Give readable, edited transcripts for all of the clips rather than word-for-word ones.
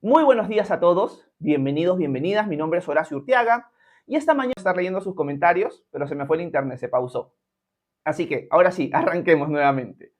Muy buenos días a todos, bienvenidos, bienvenidas, mi nombre es Horacio Urteaga y esta mañana voy a estar leyendo sus comentarios, pero se me fue el internet, se pausó. Así que, ahora sí, arranquemos nuevamente.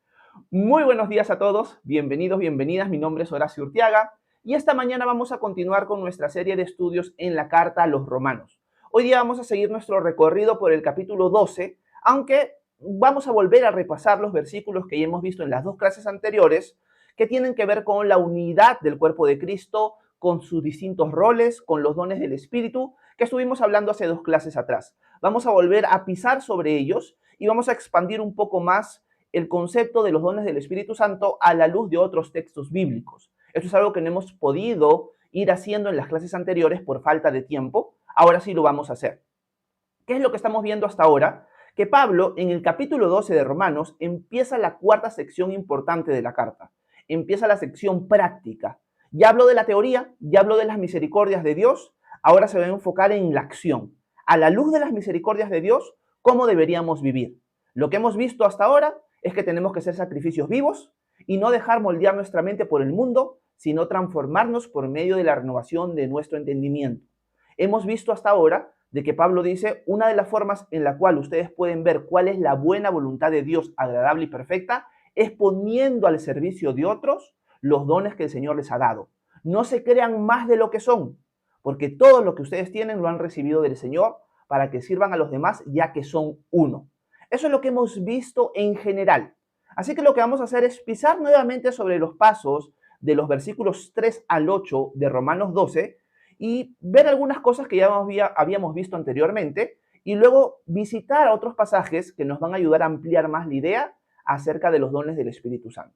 Muy buenos días a todos, bienvenidos, bienvenidas, mi nombre es Horacio Urteaga y esta mañana vamos a continuar con nuestra serie de estudios en la carta a los romanos. Hoy día vamos a seguir nuestro recorrido por el capítulo 12, aunque vamos a volver a repasar los versículos que ya hemos visto en las dos clases anteriores, que tienen que ver con la unidad del cuerpo de Cristo, con sus distintos roles, con los dones del Espíritu, que estuvimos hablando hace dos clases atrás. Vamos a volver a pisar sobre ellos y vamos a expandir un poco más el concepto de los dones del Espíritu Santo a la luz de otros textos bíblicos. Esto es algo que no hemos podido ir haciendo en las clases anteriores por falta de tiempo. Ahora sí lo vamos a hacer. ¿Qué es lo que estamos viendo hasta ahora? Que Pablo, en el capítulo 12 de Romanos, empieza la cuarta sección importante de la carta. Empieza la sección práctica. Ya habló de la teoría, ya habló de las misericordias de Dios, ahora se va a enfocar en la acción. A la luz de las misericordias de Dios, ¿cómo deberíamos vivir? Lo que hemos visto hasta ahora es que tenemos que ser sacrificios vivos y no dejar moldear nuestra mente por el mundo, sino transformarnos por medio de la renovación de nuestro entendimiento. Hemos visto hasta ahora de que Pablo dice, una de las formas en la cual ustedes pueden ver cuál es la buena voluntad de Dios agradable y perfecta es poniendo al servicio de otros los dones que el Señor les ha dado. No se crean más de lo que son, porque todo lo que ustedes tienen lo han recibido del Señor para que sirvan a los demás, ya que son uno. Eso es lo que hemos visto en general. Así que lo que vamos a hacer es pisar nuevamente sobre los pasos de los versículos 3 al 8 de Romanos 12 y ver algunas cosas que ya habíamos visto anteriormente y luego visitar otros pasajes que nos van a ayudar a ampliar más la idea acerca de los dones del Espíritu Santo.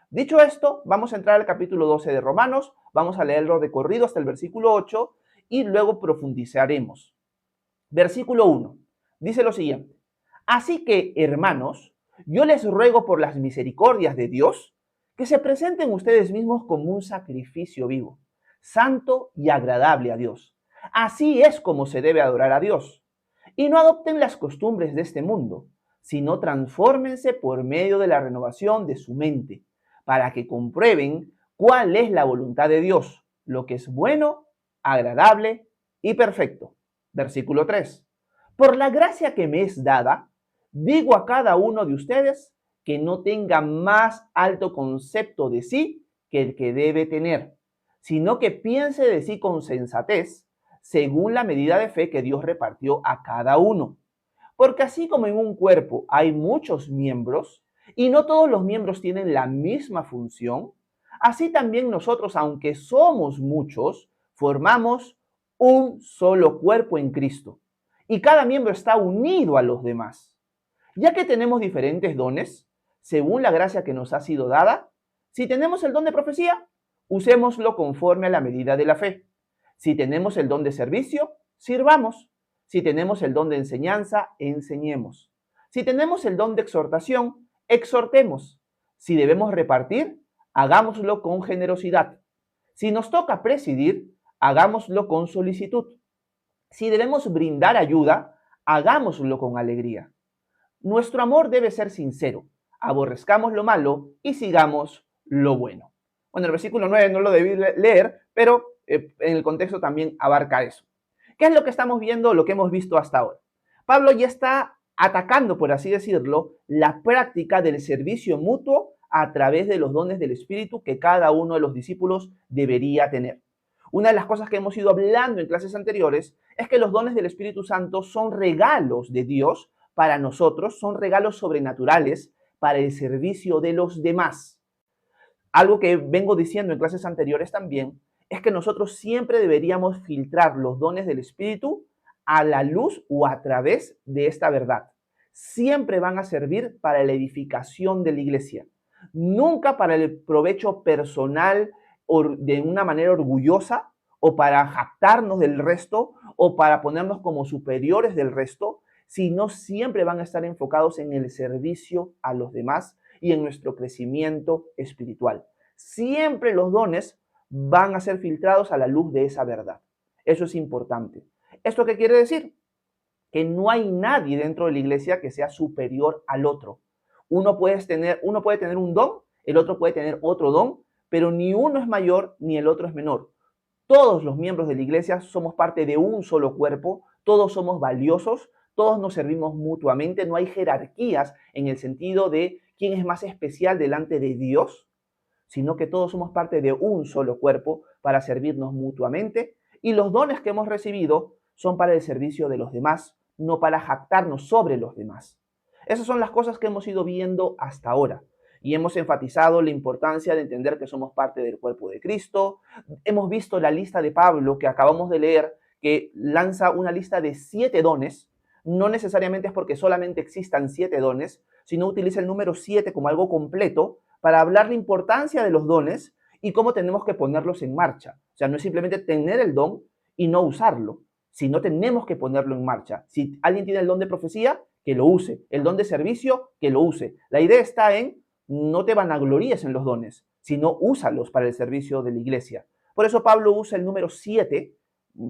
Dicho esto, vamos a entrar al capítulo 12 de Romanos, vamos a leerlo de corrido hasta el versículo 8 y luego profundizaremos. Versículo 1 dice lo siguiente: Así que, hermanos, yo les ruego por las misericordias de Dios que se presenten ustedes mismos como un sacrificio vivo, santo y agradable a Dios. Así es como se debe adorar a Dios. Y no adopten las costumbres de este mundo, sino transfórmense por medio de la renovación de su mente, para que comprueben cuál es la voluntad de Dios, lo que es bueno, agradable y perfecto. Versículo 3. Por la gracia que me es dada, digo a cada uno de ustedes que no tenga más alto concepto de sí que el que debe tener, sino que piense de sí con sensatez, según la medida de fe que Dios repartió a cada uno. Porque así como en un cuerpo hay muchos miembros, y no todos los miembros tienen la misma función, así también nosotros, aunque somos muchos, formamos un solo cuerpo en Cristo. Y cada miembro está unido a los demás. Ya que tenemos diferentes dones, según la gracia que nos ha sido dada, si tenemos el don de profecía, usémoslo conforme a la medida de la fe. Si tenemos el don de servicio, sirvamos. Si tenemos el don de enseñanza, enseñemos. Si tenemos el don de exhortación, exhortemos. Si debemos repartir, hagámoslo con generosidad. Si nos toca presidir, hagámoslo con solicitud. Si debemos brindar ayuda, hagámoslo con alegría. Nuestro amor debe ser sincero. Aborrezcamos lo malo y sigamos lo bueno. Bueno, el versículo 9 no lo debí leer, pero en el contexto también abarca eso. ¿Qué es lo que estamos viendo, lo que hemos visto hasta ahora? Pablo ya está atacando, por así decirlo, la práctica del servicio mutuo a través de los dones del Espíritu que cada uno de los discípulos debería tener. Una de las cosas que hemos ido hablando en clases anteriores es que los dones del Espíritu Santo son regalos de Dios para nosotros, son regalos sobrenaturales para el servicio de los demás. Algo que vengo diciendo en clases anteriores también es que nosotros siempre deberíamos filtrar los dones del Espíritu a la luz o a través de esta verdad. Siempre van a servir para la edificación de la iglesia, nunca para el provecho personal o de una manera orgullosa o para jactarnos del resto o para ponernos como superiores del resto, sino siempre van a estar enfocados en el servicio a los demás y en nuestro crecimiento espiritual. Siempre los dones van a ser filtrados a la luz de esa verdad. Eso es importante. ¿Esto qué quiere decir? Que no hay nadie dentro de la iglesia que sea superior al otro. Uno puede tener un don, el otro puede tener otro don, pero ni uno es mayor ni el otro es menor. Todos los miembros de la iglesia somos parte de un solo cuerpo, todos somos valiosos, todos nos servimos mutuamente, no hay jerarquías en el sentido de quién es más especial delante de Dios, sino que todos somos parte de un solo cuerpo para servirnos mutuamente, y los dones que hemos recibido son para el servicio de los demás, no para jactarnos sobre los demás. Esas son las cosas que hemos ido viendo hasta ahora. Y hemos enfatizado la importancia de entender que somos parte del cuerpo de Cristo. Hemos visto la lista de Pablo que acabamos de leer, que lanza una lista de 7 dones. No necesariamente es porque solamente existan 7 dones, sino utiliza el número 7 como algo completo para hablar la importancia de los dones y cómo tenemos que ponerlos en marcha. O sea, no es simplemente tener el don y no usarlo, sino tenemos que ponerlo en marcha. Si alguien tiene el don de profecía, que lo use. El don de servicio, que lo use. La idea está en no te vanagloríes en los dones, sino úsalos para el servicio de la iglesia. Por eso Pablo usa el número 7,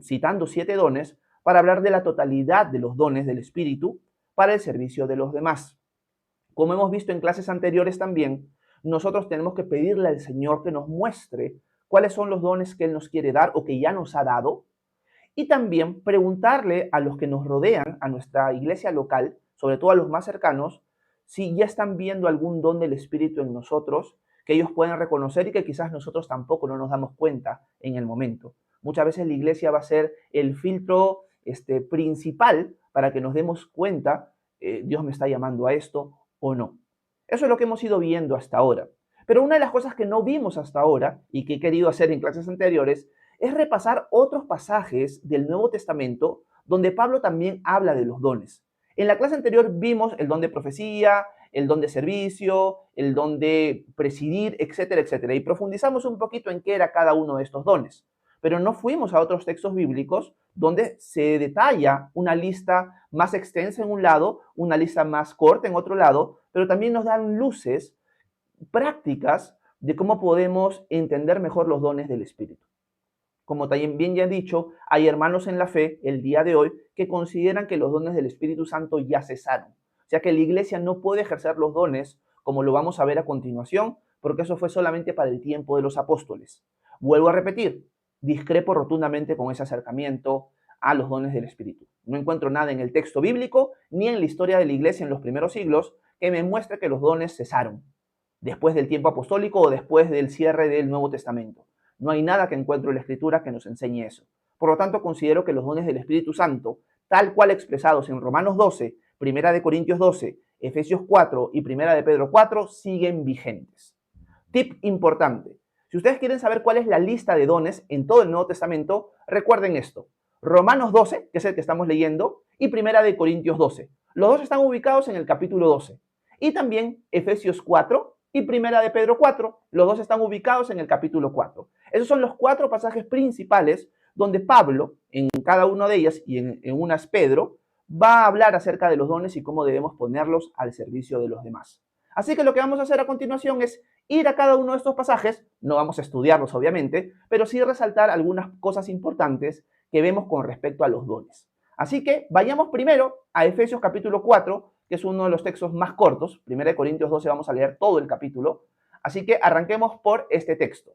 citando 7 dones, para hablar de la totalidad de los dones del Espíritu para el servicio de los demás. Como hemos visto en clases anteriores también, nosotros tenemos que pedirle al Señor que nos muestre cuáles son los dones que Él nos quiere dar o que ya nos ha dado, y también preguntarle a los que nos rodean, a nuestra iglesia local, sobre todo a los más cercanos, si ya están viendo algún don del Espíritu en nosotros que ellos pueden reconocer y que quizás nosotros tampoco no nos damos cuenta en el momento. Muchas veces la iglesia va a ser el filtro principal para que nos demos cuenta, Dios me está llamando a esto o no. Eso es lo que hemos ido viendo hasta ahora. Pero una de las cosas que no vimos hasta ahora y que he querido hacer en clases anteriores es repasar otros pasajes del Nuevo Testamento donde Pablo también habla de los dones. En la clase anterior vimos el don de profecía, el don de servicio, el don de presidir, etcétera, etcétera, y profundizamos un poquito en qué era cada uno de estos dones. Pero no fuimos a otros textos bíblicos donde se detalla una lista más extensa en un lado, una lista más corta en otro lado, pero también nos dan luces prácticas de cómo podemos entender mejor los dones del Espíritu. Como también ya he dicho, hay hermanos en la fe el día de hoy que consideran que los dones del Espíritu Santo ya cesaron. O sea que la iglesia no puede ejercer los dones como lo vamos a ver a continuación, porque eso fue solamente para el tiempo de los apóstoles. Vuelvo a repetir, discrepo rotundamente con ese acercamiento a los dones del Espíritu. No encuentro nada en el texto bíblico ni en la historia de la iglesia en los primeros siglos que me muestre que los dones cesaron después del tiempo apostólico o después del cierre del Nuevo Testamento. No hay nada que encuentro en la Escritura que nos enseñe eso. Por lo tanto, considero que los dones del Espíritu Santo, tal cual expresados en Romanos 12, Primera de Corintios 12, Efesios 4 y Primera de Pedro 4, siguen vigentes. Tip importante. Si ustedes quieren saber cuál es la lista de dones en todo el Nuevo Testamento, recuerden esto. Romanos 12, que es el que estamos leyendo, y Primera de Corintios 12. Los dos están ubicados en el capítulo 12. Y también Efesios 4 y Primera de Pedro 4, los dos están ubicados en el capítulo 4. Esos son los 4 pasajes principales donde Pablo, en cada una de ellas y en unas Pedro, va a hablar acerca de los dones y cómo debemos ponerlos al servicio de los demás. Así que lo que vamos a hacer a continuación es ir a cada uno de estos pasajes, no vamos a estudiarlos obviamente, pero sí resaltar algunas cosas importantes que vemos con respecto a los dones. Así que vayamos primero a Efesios capítulo 4, que es uno de los textos más cortos. 1 Corintios 12 vamos a leer todo el capítulo. Así que arranquemos por este texto.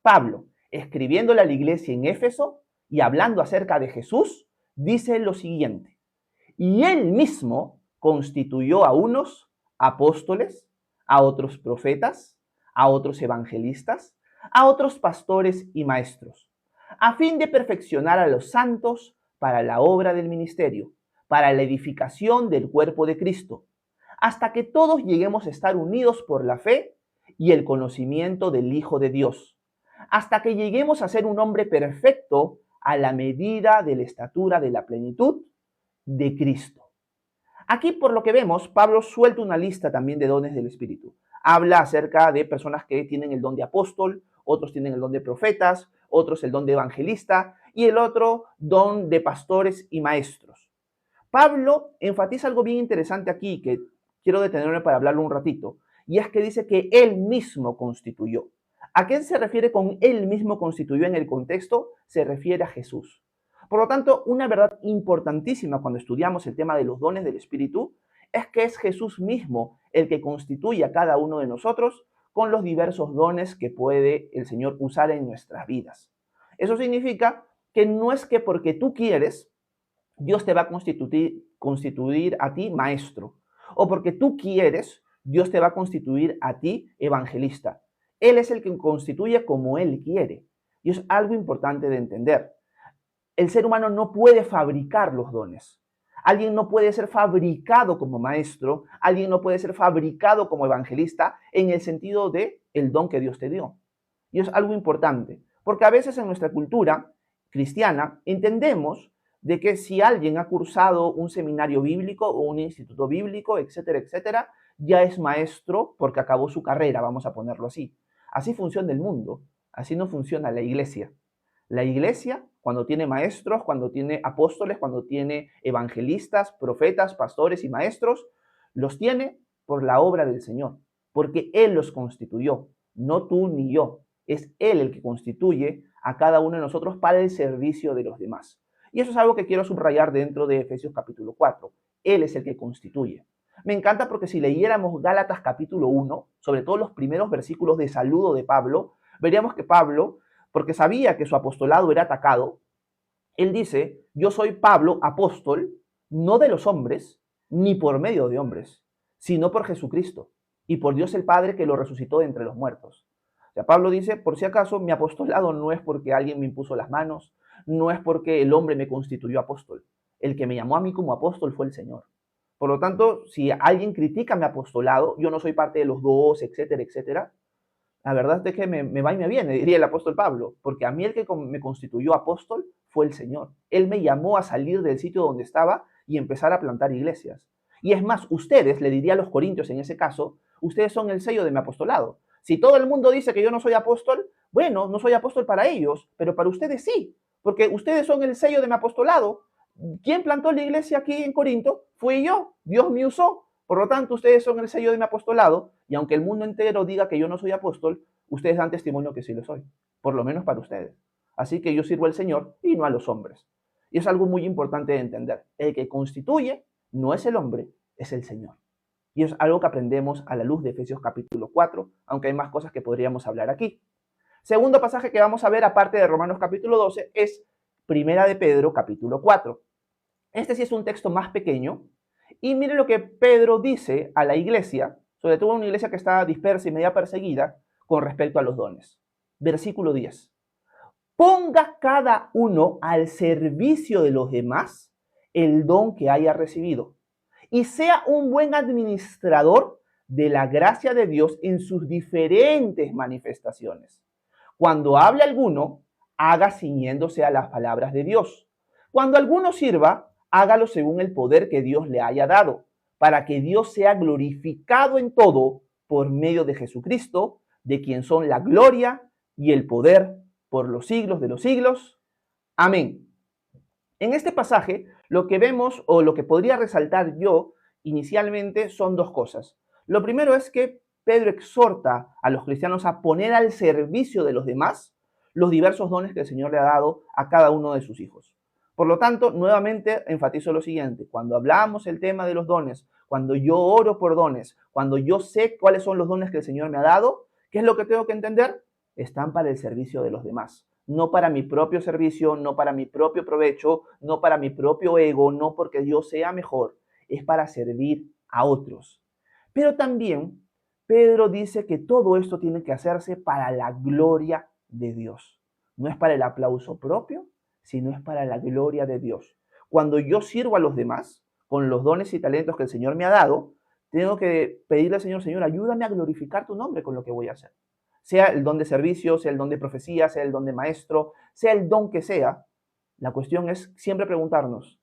Pablo, escribiéndole a la iglesia en Éfeso y hablando acerca de Jesús, dice lo siguiente. Y él mismo constituyó a unos apóstoles, a otros profetas, a otros evangelistas, a otros pastores y maestros, a fin de perfeccionar a los santos para la obra del ministerio, para la edificación del cuerpo de Cristo, hasta que todos lleguemos a estar unidos por la fe y el conocimiento del Hijo de Dios, hasta que lleguemos a ser un hombre perfecto a la medida de la estatura de la plenitud de Cristo. Aquí, por lo que vemos, Pablo suelta una lista también de dones del Espíritu. Habla acerca de personas que tienen el don de apóstol, otros tienen el don de profetas, otros el don de evangelista y el otro don de pastores y maestros. Pablo enfatiza algo bien interesante aquí que quiero detenerme para hablarlo un ratito, y es que dice que él mismo constituyó. ¿A qué se refiere con él mismo constituyó en el contexto? Se refiere a Jesús. Por lo tanto, una verdad importantísima cuando estudiamos el tema de los dones del Espíritu es que es Jesús mismo el que constituye a cada uno de nosotros con los diversos dones que puede el Señor usar en nuestras vidas. Eso significa que no es que porque tú quieres, Dios te va a constituir a ti maestro, o porque tú quieres, Dios te va a constituir a ti evangelista. Él es el que constituye como Él quiere. Y es algo importante de entender. El ser humano no puede fabricar los dones. Alguien no puede ser fabricado como maestro, alguien no puede ser fabricado como evangelista en el sentido de el don que Dios te dio. Y es algo importante, porque a veces en nuestra cultura cristiana entendemos de que si alguien ha cursado un seminario bíblico o un instituto bíblico, etcétera, etcétera, ya es maestro porque acabó su carrera, vamos a ponerlo así. Así funciona el mundo, así no funciona la iglesia. La iglesia, cuando tiene maestros, cuando tiene apóstoles, cuando tiene evangelistas, profetas, pastores y maestros, los tiene por la obra del Señor, porque Él los constituyó, no tú ni yo. Es Él el que constituye a cada uno de nosotros para el servicio de los demás. Y eso es algo que quiero subrayar dentro de Efesios capítulo 4. Él es el que constituye. Me encanta porque si leyéramos Gálatas capítulo 1, sobre todo los primeros versículos de saludo de Pablo, veríamos que Pablo, porque sabía que su apostolado era atacado, él dice, yo soy Pablo, apóstol, no de los hombres, ni por medio de hombres, sino por Jesucristo y por Dios el Padre que lo resucitó de entre los muertos. O sea, Pablo dice, por si acaso, mi apostolado no es porque alguien me impuso las manos, no es porque el hombre me constituyó apóstol. El que me llamó a mí como apóstol fue el Señor. Por lo tanto, si alguien critica mi apostolado, yo no soy parte de los 12, etcétera, etcétera, la verdad es que me va y me viene, diría el apóstol Pablo, porque a mí el que me constituyó apóstol fue el Señor. Él me llamó a salir del sitio donde estaba y empezar a plantar iglesias. Y es más, ustedes, le diría a los corintios en ese caso, ustedes son el sello de mi apostolado. Si todo el mundo dice que yo no soy apóstol, bueno, no soy apóstol para ellos, pero para ustedes sí, porque ustedes son el sello de mi apostolado. ¿Quién plantó la iglesia aquí en Corinto? Fui yo, Dios me usó. Por lo tanto, ustedes son el sello de mi apostolado, y aunque el mundo entero diga que yo no soy apóstol, ustedes dan testimonio que sí lo soy, por lo menos para ustedes. Así que yo sirvo al Señor y no a los hombres. Y es algo muy importante de entender. El que constituye no es el hombre, es el Señor. Y es algo que aprendemos a la luz de Efesios capítulo 4, aunque hay más cosas que podríamos hablar aquí. Segundo pasaje que vamos a ver, aparte de Romanos capítulo 12, es Primera de Pedro capítulo 4. Este sí es un texto más pequeño, y mire lo que Pedro dice a la iglesia, sobre todo una iglesia que está dispersa y media perseguida, con respecto a los dones. Versículo 10. Ponga cada uno al servicio de los demás el don que haya recibido, y sea un buen administrador de la gracia de Dios en sus diferentes manifestaciones. Cuando hable alguno, haga ciñéndose a las palabras de Dios. Cuando alguno sirva, hágalo según el poder que Dios le haya dado, para que Dios sea glorificado en todo por medio de Jesucristo, de quien son la gloria y el poder por los siglos de los siglos. Amén. En este pasaje, lo que vemos o lo que podría resaltar yo inicialmente son dos cosas. Lo primero es que Pedro exhorta a los cristianos a poner al servicio de los demás los diversos dones que el Señor le ha dado a cada uno de sus hijos. Por lo tanto, nuevamente enfatizo lo siguiente, cuando hablamos el tema de los dones, cuando yo oro por dones, cuando yo sé cuáles son los dones que el Señor me ha dado, ¿qué es lo que tengo que entender? Están para el servicio de los demás, no para mi propio servicio, no para mi propio provecho, no para mi propio ego, no porque yo sea mejor, es para servir a otros. Pero también Pedro dice que todo esto tiene que hacerse para la gloria de Dios. No es para el aplauso propio, sino es para la gloria de Dios. Cuando yo sirvo a los demás con los dones y talentos que el Señor me ha dado, tengo que pedirle al Señor, Señor, ayúdame a glorificar tu nombre con lo que voy a hacer. Sea el don de servicio, sea el don de profecía, sea el don de maestro, sea el don que sea, la cuestión es siempre preguntarnos,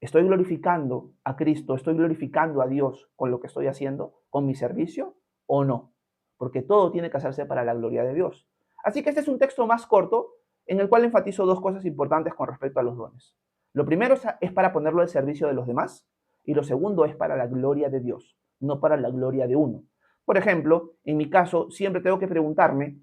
¿estoy glorificando a Cristo, estoy glorificando a Dios con lo que estoy haciendo, con mi servicio o no? Porque todo tiene que hacerse para la gloria de Dios. Así que este es un texto más corto, en el cual enfatizo dos cosas importantes con respecto a los dones. Lo primero es para ponerlo al servicio de los demás, y lo segundo es para la gloria de Dios, no para la gloria de uno. Por ejemplo, en mi caso, siempre tengo que preguntarme,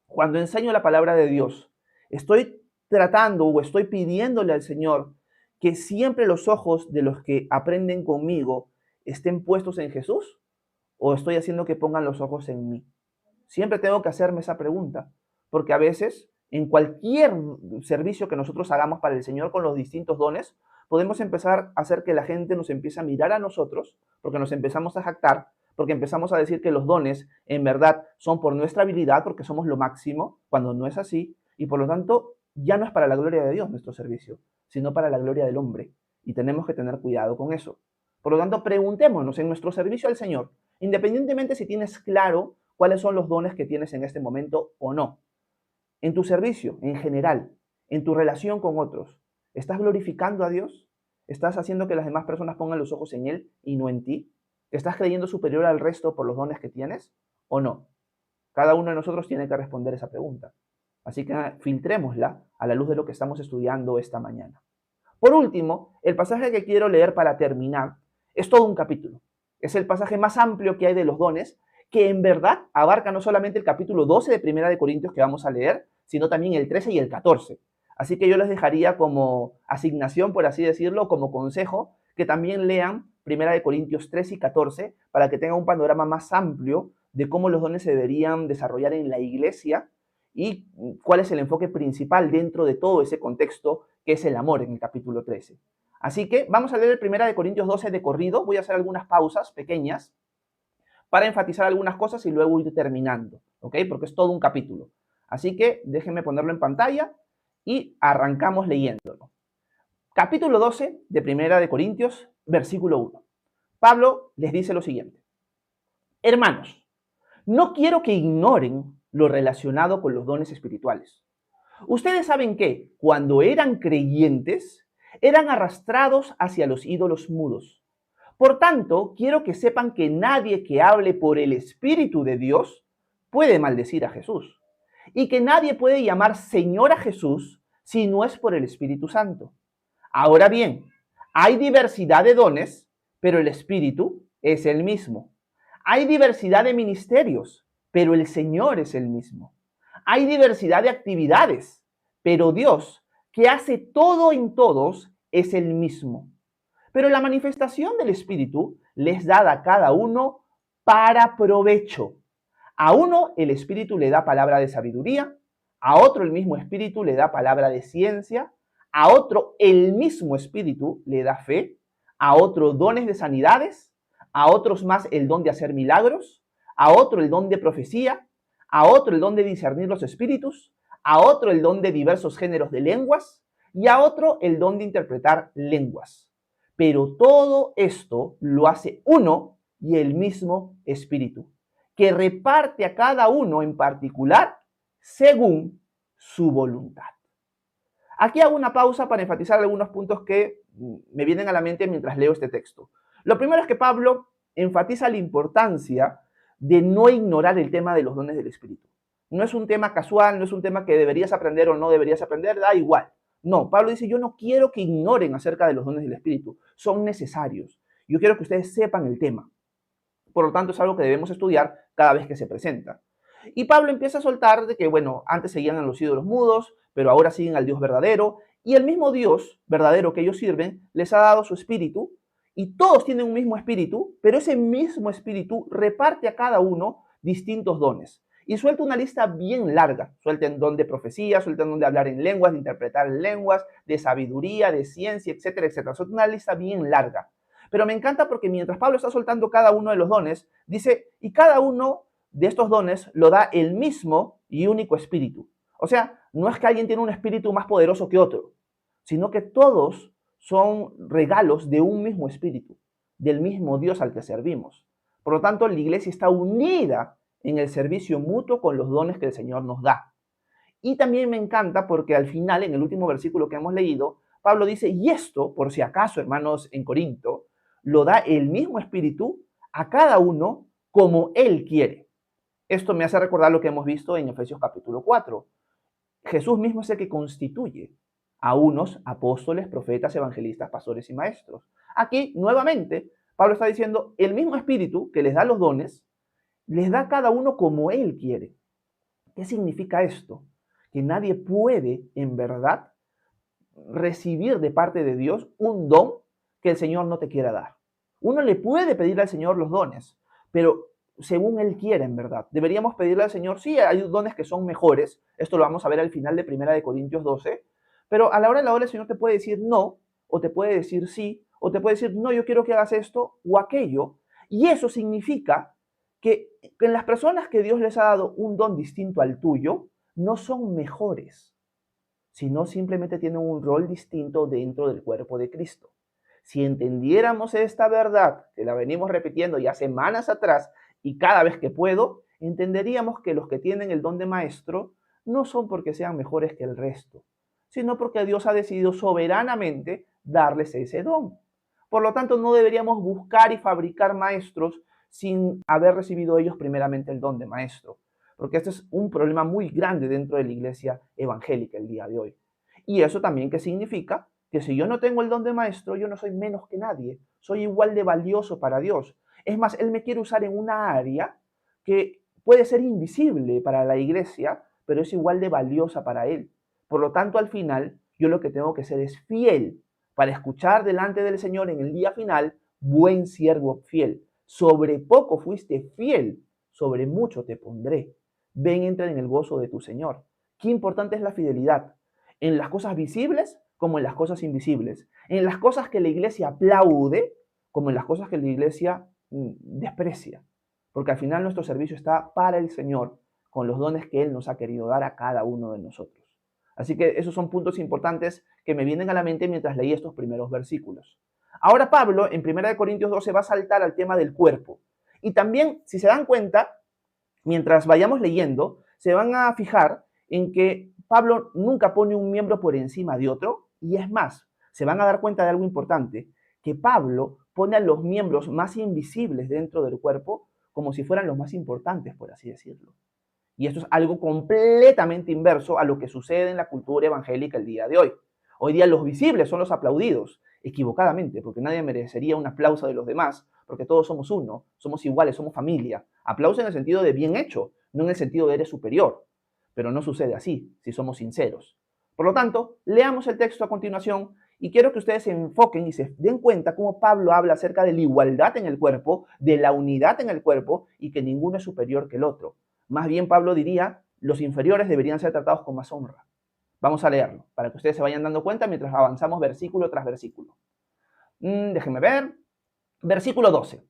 cuando enseño la palabra de Dios, ¿estoy tratando o estoy pidiéndole al Señor que siempre los ojos de los que aprenden conmigo estén puestos en Jesús? ¿O estoy haciendo que pongan los ojos en mí? Siempre tengo que hacerme esa pregunta, porque a veces en cualquier servicio que nosotros hagamos para el Señor con los distintos dones, podemos empezar a hacer que la gente nos empiece a mirar a nosotros, porque nos empezamos a jactar, porque empezamos a decir que los dones en verdad son por nuestra habilidad, porque somos lo máximo, cuando no es así, y por lo tanto ya no es para la gloria de Dios nuestro servicio, sino para la gloria del hombre, y tenemos que tener cuidado con eso. Por lo tanto, preguntémonos en nuestro servicio al Señor, independientemente si tienes claro cuáles son los dones que tienes en este momento o no. En tu servicio, en general, en tu relación con otros, ¿estás glorificando a Dios? ¿Estás haciendo que las demás personas pongan los ojos en Él y no en ti? ¿Estás creyendo superior al resto por los dones que tienes o no? Cada uno de nosotros tiene que responder esa pregunta. Así que filtrémosla a la luz de lo que estamos estudiando esta mañana. Por último, el pasaje que quiero leer para terminar es todo un capítulo. Es el pasaje más amplio que hay de los dones, que en verdad abarca no solamente el capítulo 12 de Primera de Corintios que vamos a leer, sino también el 13 y el 14. Así que yo les dejaría como asignación, por así decirlo, como consejo, que también lean Primera de Corintios 13 y 14 para que tengan un panorama más amplio de cómo los dones se deberían desarrollar en la iglesia y cuál es el enfoque principal dentro de todo ese contexto que es el amor en el capítulo 13. Así que vamos a leer el Primera de Corintios 12 de corrido. Voy a hacer algunas pausas pequeñas para enfatizar algunas cosas y luego ir terminando, ¿ok? Porque es todo un capítulo. Así que déjenme ponerlo en pantalla y arrancamos leyéndolo. Capítulo 12 de Primera de Corintios, versículo 1. Pablo les dice lo siguiente. Hermanos, no quiero que ignoren lo relacionado con los dones espirituales. Ustedes saben que, cuando eran creyentes, eran arrastrados hacia los ídolos mudos. Por tanto, quiero que sepan que nadie que hable por el Espíritu de Dios puede maldecir a Jesús, y que nadie puede llamar Señor a Jesús si no es por el Espíritu Santo. Ahora bien, hay diversidad de dones, pero el Espíritu es el mismo. Hay diversidad de ministerios, pero el Señor es el mismo. Hay diversidad de actividades, pero Dios, que hace todo en todos, es el mismo. Pero la manifestación del Espíritu les da a cada uno para provecho. A uno el Espíritu le da palabra de sabiduría, a otro el mismo Espíritu le da palabra de ciencia, a otro el mismo Espíritu le da fe, a otro dones de sanidades, a otros más el don de hacer milagros, a otro el don de profecía, a otro el don de discernir los espíritus, a otro el don de diversos géneros de lenguas y a otro el don de interpretar lenguas. Pero todo esto lo hace uno y el mismo Espíritu, que reparte a cada uno en particular según su voluntad. Aquí hago una pausa para enfatizar algunos puntos que me vienen a la mente mientras leo este texto. Lo primero es que Pablo enfatiza la importancia de no ignorar el tema de los dones del Espíritu. No es un tema casual, no es un tema que deberías aprender o no deberías aprender, da igual. No, Pablo dice, yo no quiero que ignoren acerca de los dones del Espíritu, son necesarios. Yo quiero que ustedes sepan el tema. Por lo tanto, es algo que debemos estudiar cada vez que se presenta. Y Pablo empieza a soltar de que, bueno, antes seguían a los ídolos mudos, pero ahora siguen al Dios verdadero, y el mismo Dios verdadero que ellos sirven les ha dado su espíritu, y todos tienen un mismo espíritu, pero ese mismo espíritu reparte a cada uno distintos dones. Y suelta una lista bien larga. Suelta el don de profecía, suelta el don de hablar en lenguas, de interpretar lenguas, de sabiduría, de ciencia, etcétera, etcétera. Suelta una lista bien larga. Pero me encanta porque mientras Pablo está soltando cada uno de los dones, dice, y cada uno de estos dones lo da el mismo y único espíritu. O sea, no es que alguien tiene un espíritu más poderoso que otro, sino que todos son regalos de un mismo espíritu, del mismo Dios al que servimos. Por lo tanto, la iglesia está unida en el servicio mutuo con los dones que el Señor nos da. Y también me encanta porque al final, en el último versículo que hemos leído, Pablo dice, y esto, por si acaso, hermanos, en Corinto, lo da el mismo espíritu a cada uno como Él quiere. Esto me hace recordar lo que hemos visto en Efesios capítulo 4. Jesús mismo es el que constituye a unos apóstoles, profetas, evangelistas, pastores y maestros. Aquí, nuevamente, Pablo está diciendo, el mismo espíritu que les da los dones, les da a cada uno como Él quiere. ¿Qué significa esto? Que nadie puede, en verdad, recibir de parte de Dios un don que el Señor no te quiera dar. Uno le puede pedir al Señor los dones, pero según Él quiera, en verdad. Deberíamos pedirle al Señor, sí, hay dones que son mejores, esto lo vamos a ver al final de 1 Corintios 12, pero a la hora de la hora el Señor te puede decir no, o te puede decir sí, o te puede decir, no, yo quiero que hagas esto o aquello, y eso significa que en las personas que Dios les ha dado un don distinto al tuyo, no son mejores, sino simplemente tienen un rol distinto dentro del cuerpo de Cristo. Si entendiéramos esta verdad, que la venimos repitiendo ya semanas atrás y cada vez que puedo, entenderíamos que los que tienen el don de maestro no son porque sean mejores que el resto, sino porque Dios ha decidido soberanamente darles ese don. Por lo tanto, no deberíamos buscar y fabricar maestros sin haber recibido ellos primeramente el don de maestro, porque este es un problema muy grande dentro de la iglesia evangélica el día de hoy. Y eso también que significa que si yo no tengo el don de maestro, yo no soy menos que nadie, soy igual de valioso para Dios. Es más, Él me quiere usar en una área que puede ser invisible para la iglesia, pero es igual de valiosa para Él. Por lo tanto, al final, yo lo que tengo que ser es fiel para escuchar delante del Señor en el día final, buen siervo fiel. Sobre poco fuiste fiel, sobre mucho te pondré. Ven, entra en el gozo de tu Señor. Qué importante es la fidelidad, en las cosas visibles como en las cosas invisibles, en las cosas que la iglesia aplaude como en las cosas que la iglesia desprecia, porque al final nuestro servicio está para el Señor, con los dones que Él nos ha querido dar a cada uno de nosotros. Así que esos son puntos importantes que me vienen a la mente mientras leí estos primeros versículos. Ahora Pablo, en 1 Corintios 12, va a saltar al tema del cuerpo. Y también, si se dan cuenta, mientras vayamos leyendo, se van a fijar en que Pablo nunca pone un miembro por encima de otro, y es más, se van a dar cuenta de algo importante, que Pablo pone a los miembros más invisibles dentro del cuerpo como si fueran los más importantes, por así decirlo. Y esto es algo completamente inverso a lo que sucede en la cultura evangélica el día de hoy. Hoy día los visibles son los aplaudidos, equivocadamente, porque nadie merecería un aplauso de los demás, porque todos somos uno, somos iguales, somos familia. Aplauso en el sentido de bien hecho, no en el sentido de eres superior. Pero no sucede así, si somos sinceros. Por lo tanto, leamos el texto a continuación y quiero que ustedes se enfoquen y se den cuenta cómo Pablo habla acerca de la igualdad en el cuerpo, de la unidad en el cuerpo y que ninguno es superior que el otro. Más bien Pablo diría, los inferiores deberían ser tratados con más honra. Vamos a leerlo, para que ustedes se vayan dando cuenta mientras avanzamos versículo tras versículo. Déjenme ver. Versículo 12.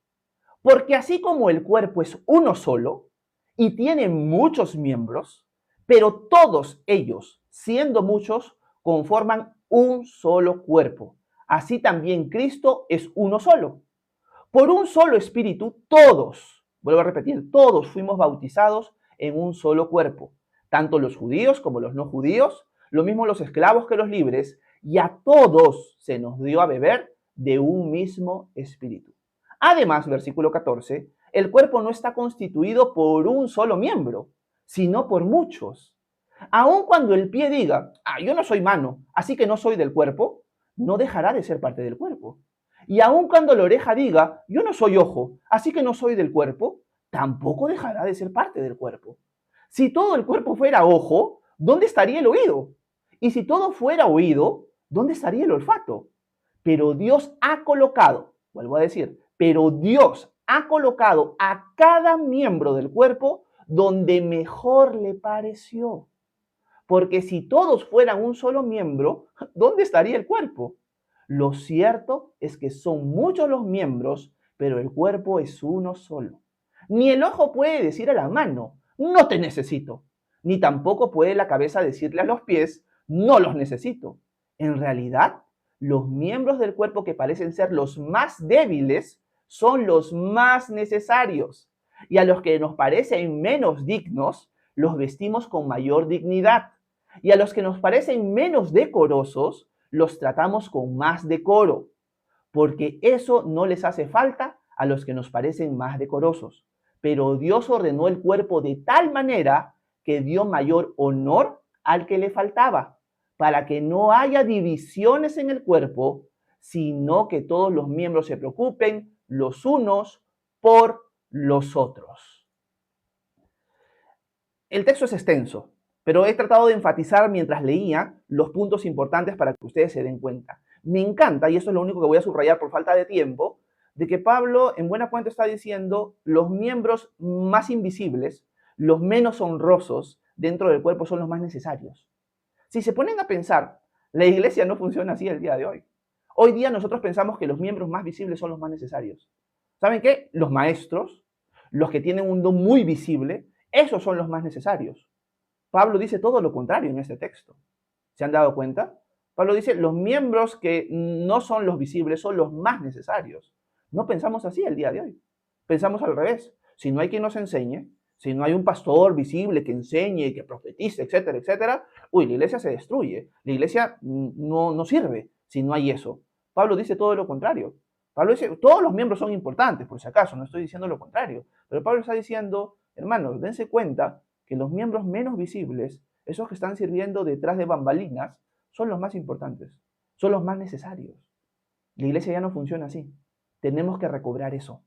Porque así como el cuerpo es uno solo y tiene muchos miembros, pero todos ellos, siendo muchos, conforman un solo cuerpo. Así también Cristo es uno solo. Por un solo espíritu, todos, vuelvo a repetir, todos fuimos bautizados en un solo cuerpo, tanto los judíos como los no judíos, lo mismo los esclavos que los libres, y a todos se nos dio a beber de un mismo espíritu. Además, versículo 14, el cuerpo no está constituido por un solo miembro, sino por muchos. Aun cuando el pie diga, yo no soy mano, así que no soy del cuerpo, no dejará de ser parte del cuerpo. Y aun cuando la oreja diga, yo no soy ojo, así que no soy del cuerpo, tampoco dejará de ser parte del cuerpo. Si todo el cuerpo fuera ojo, ¿dónde estaría el oído? Y si todo fuera oído, ¿dónde estaría el olfato? Pero Dios ha colocado, vuelvo a decir, pero Dios ha colocado a cada miembro del cuerpo donde mejor le pareció. Porque si todos fueran un solo miembro, ¿dónde estaría el cuerpo? Lo cierto es que son muchos los miembros, pero el cuerpo es uno solo. Ni el ojo puede decir a la mano, no te necesito. Ni tampoco puede la cabeza decirle a los pies, no los necesito. En realidad, los miembros del cuerpo que parecen ser los más débiles son los más necesarios. Y a los que nos parecen menos dignos, los vestimos con mayor dignidad. Y a los que nos parecen menos decorosos, los tratamos con más decoro, porque eso no les hace falta a los que nos parecen más decorosos. Pero Dios ordenó el cuerpo de tal manera que dio mayor honor al que le faltaba, para que no haya divisiones en el cuerpo, sino que todos los miembros se preocupen los unos por los otros. El texto es extenso, pero he tratado de enfatizar mientras leía los puntos importantes para que ustedes se den cuenta. Me encanta, y esto es lo único que voy a subrayar por falta de tiempo, de que Pablo en buena cuenta está diciendo los miembros más invisibles, los menos honrosos dentro del cuerpo son los más necesarios. Si se ponen a pensar, la iglesia no funciona así el día de hoy. Hoy día nosotros pensamos que los miembros más visibles son los más necesarios. ¿Saben qué? Los maestros, los que tienen un don muy visible, esos son los más necesarios. Pablo dice todo lo contrario en este texto. ¿Se han dado cuenta? Pablo dice, los miembros que no son los visibles son los más necesarios. No pensamos así el día de hoy. Pensamos al revés. Si no hay quien nos enseñe, si no hay un pastor visible que enseñe, que profetice, etcétera, etcétera, la iglesia se destruye. La iglesia no sirve si no hay eso. Pablo dice todo lo contrario. Pablo dice, todos los miembros son importantes, por si acaso, no estoy diciendo lo contrario. Pero Pablo está diciendo, hermanos, dense cuenta que los miembros menos visibles, esos que están sirviendo detrás de bambalinas, son los más importantes, son los más necesarios. La iglesia ya no funciona así. Tenemos que recobrar eso.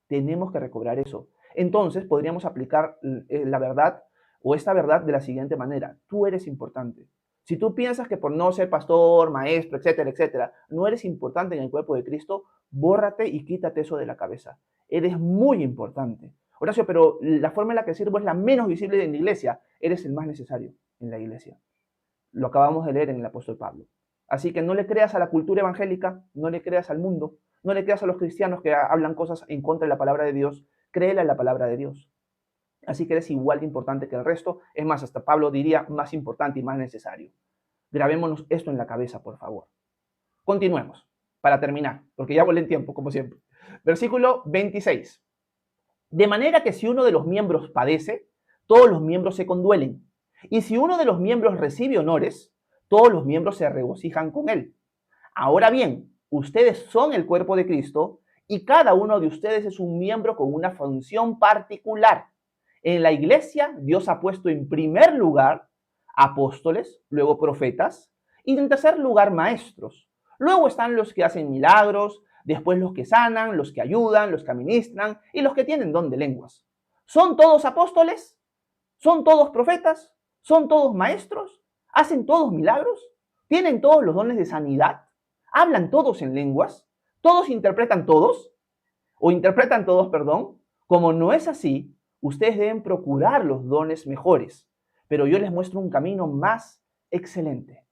Tenemos que recobrar eso. Entonces podríamos aplicar la verdad o esta verdad de la siguiente manera. Tú eres importante. Si tú piensas que por no ser pastor, maestro, etcétera, etcétera, no eres importante en el cuerpo de Cristo, bórrate y quítate eso de la cabeza. Eres muy importante. Horacio, pero la forma en la que sirvo es la menos visible en la iglesia. Eres el más necesario en la iglesia. Lo acabamos de leer en el apóstol Pablo. Así que no le creas a la cultura evangélica, no le creas al mundo, no le creas a los cristianos que hablan cosas en contra de la palabra de Dios, créele a la palabra de Dios. Así que eres igual de importante que el resto, es más, hasta Pablo diría más importante y más necesario. Grabémonos esto en la cabeza, por favor. Continuemos, para terminar, porque ya volé en tiempo, como siempre. Versículo 26. De manera que si uno de los miembros padece, todos los miembros se conduelen. Y si uno de los miembros recibe honores, todos los miembros se regocijan con él. Ahora bien, ustedes son el cuerpo de Cristo y cada uno de ustedes es un miembro con una función particular. En la iglesia, Dios ha puesto en primer lugar apóstoles, luego profetas y en tercer lugar maestros. Luego están los que hacen milagros, después los que sanan, los que ayudan, los que administran y los que tienen don de lenguas. ¿Son todos apóstoles? ¿Son todos profetas? ¿Son todos maestros? ¿Hacen todos milagros? ¿Tienen todos los dones de sanidad? ¿Hablan todos en lenguas? ¿Todos interpretan todos? ¿O interpretan todos, perdón? Como no es así, ustedes deben procurar los dones mejores, pero yo les muestro un camino más excelente.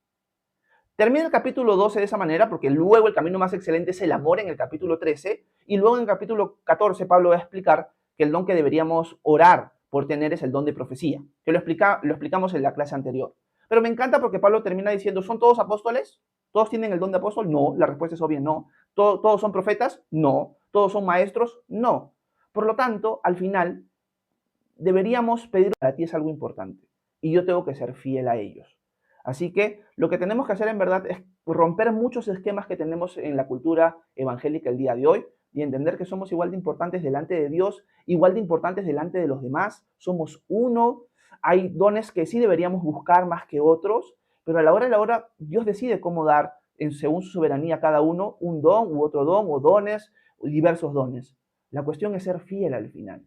Termina el capítulo 12 de esa manera porque luego el camino más excelente es el amor en el capítulo 13 y luego en el capítulo 14 Pablo va a explicar que el don que deberíamos orar por tener es el don de profecía, que lo explicamos en la clase anterior. Pero me encanta porque Pablo termina diciendo, ¿son todos apóstoles? ¿Todos tienen el don de apóstol? No, la respuesta es obvia, no. ¿Todos son profetas? No. ¿Todos son maestros? No. Por lo tanto, al final, deberíamos pedir para ti es algo importante y yo tengo que ser fiel a ellos. Así que lo que tenemos que hacer en verdad es romper muchos esquemas que tenemos en la cultura evangélica el día de hoy y entender que somos igual de importantes delante de Dios, igual de importantes delante de los demás, somos uno, hay dones que sí deberíamos buscar más que otros, pero a la hora de la hora Dios decide cómo dar según su soberanía a cada uno un don u otro don o dones, diversos dones. La cuestión es ser fiel al final.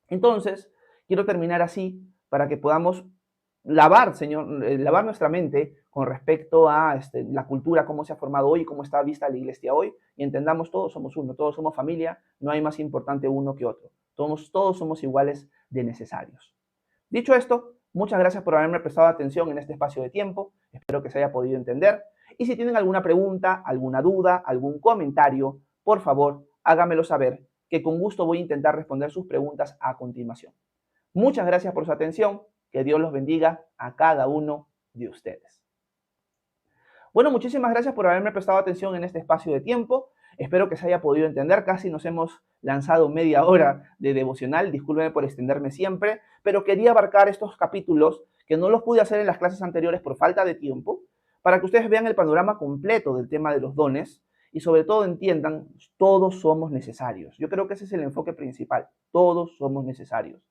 Entonces, quiero terminar así para que podamos lavar, Señor, lavar nuestra mente con respecto a la cultura, cómo se ha formado hoy, cómo está vista la iglesia hoy, y entendamos todos somos uno, todos somos familia, no hay más importante uno que otro. Todos somos iguales de necesarios. Dicho esto, muchas gracias por haberme prestado atención en este espacio de tiempo, espero que se haya podido entender, y si tienen alguna pregunta, alguna duda, algún comentario, por favor, háganmelo saber, que con gusto voy a intentar responder sus preguntas a continuación. Muchas gracias por su atención. Que Dios los bendiga a cada uno de ustedes. Bueno, muchísimas gracias por haberme prestado atención en este espacio de tiempo. Espero que se haya podido entender. Casi nos hemos lanzado media hora de devocional. Discúlpenme por extenderme siempre, pero quería abarcar estos capítulos que no los pude hacer en las clases anteriores por falta de tiempo, para que ustedes vean el panorama completo del tema de los dones y sobre todo entiendan, todos somos necesarios. Yo creo que ese es el enfoque principal. Todos somos necesarios.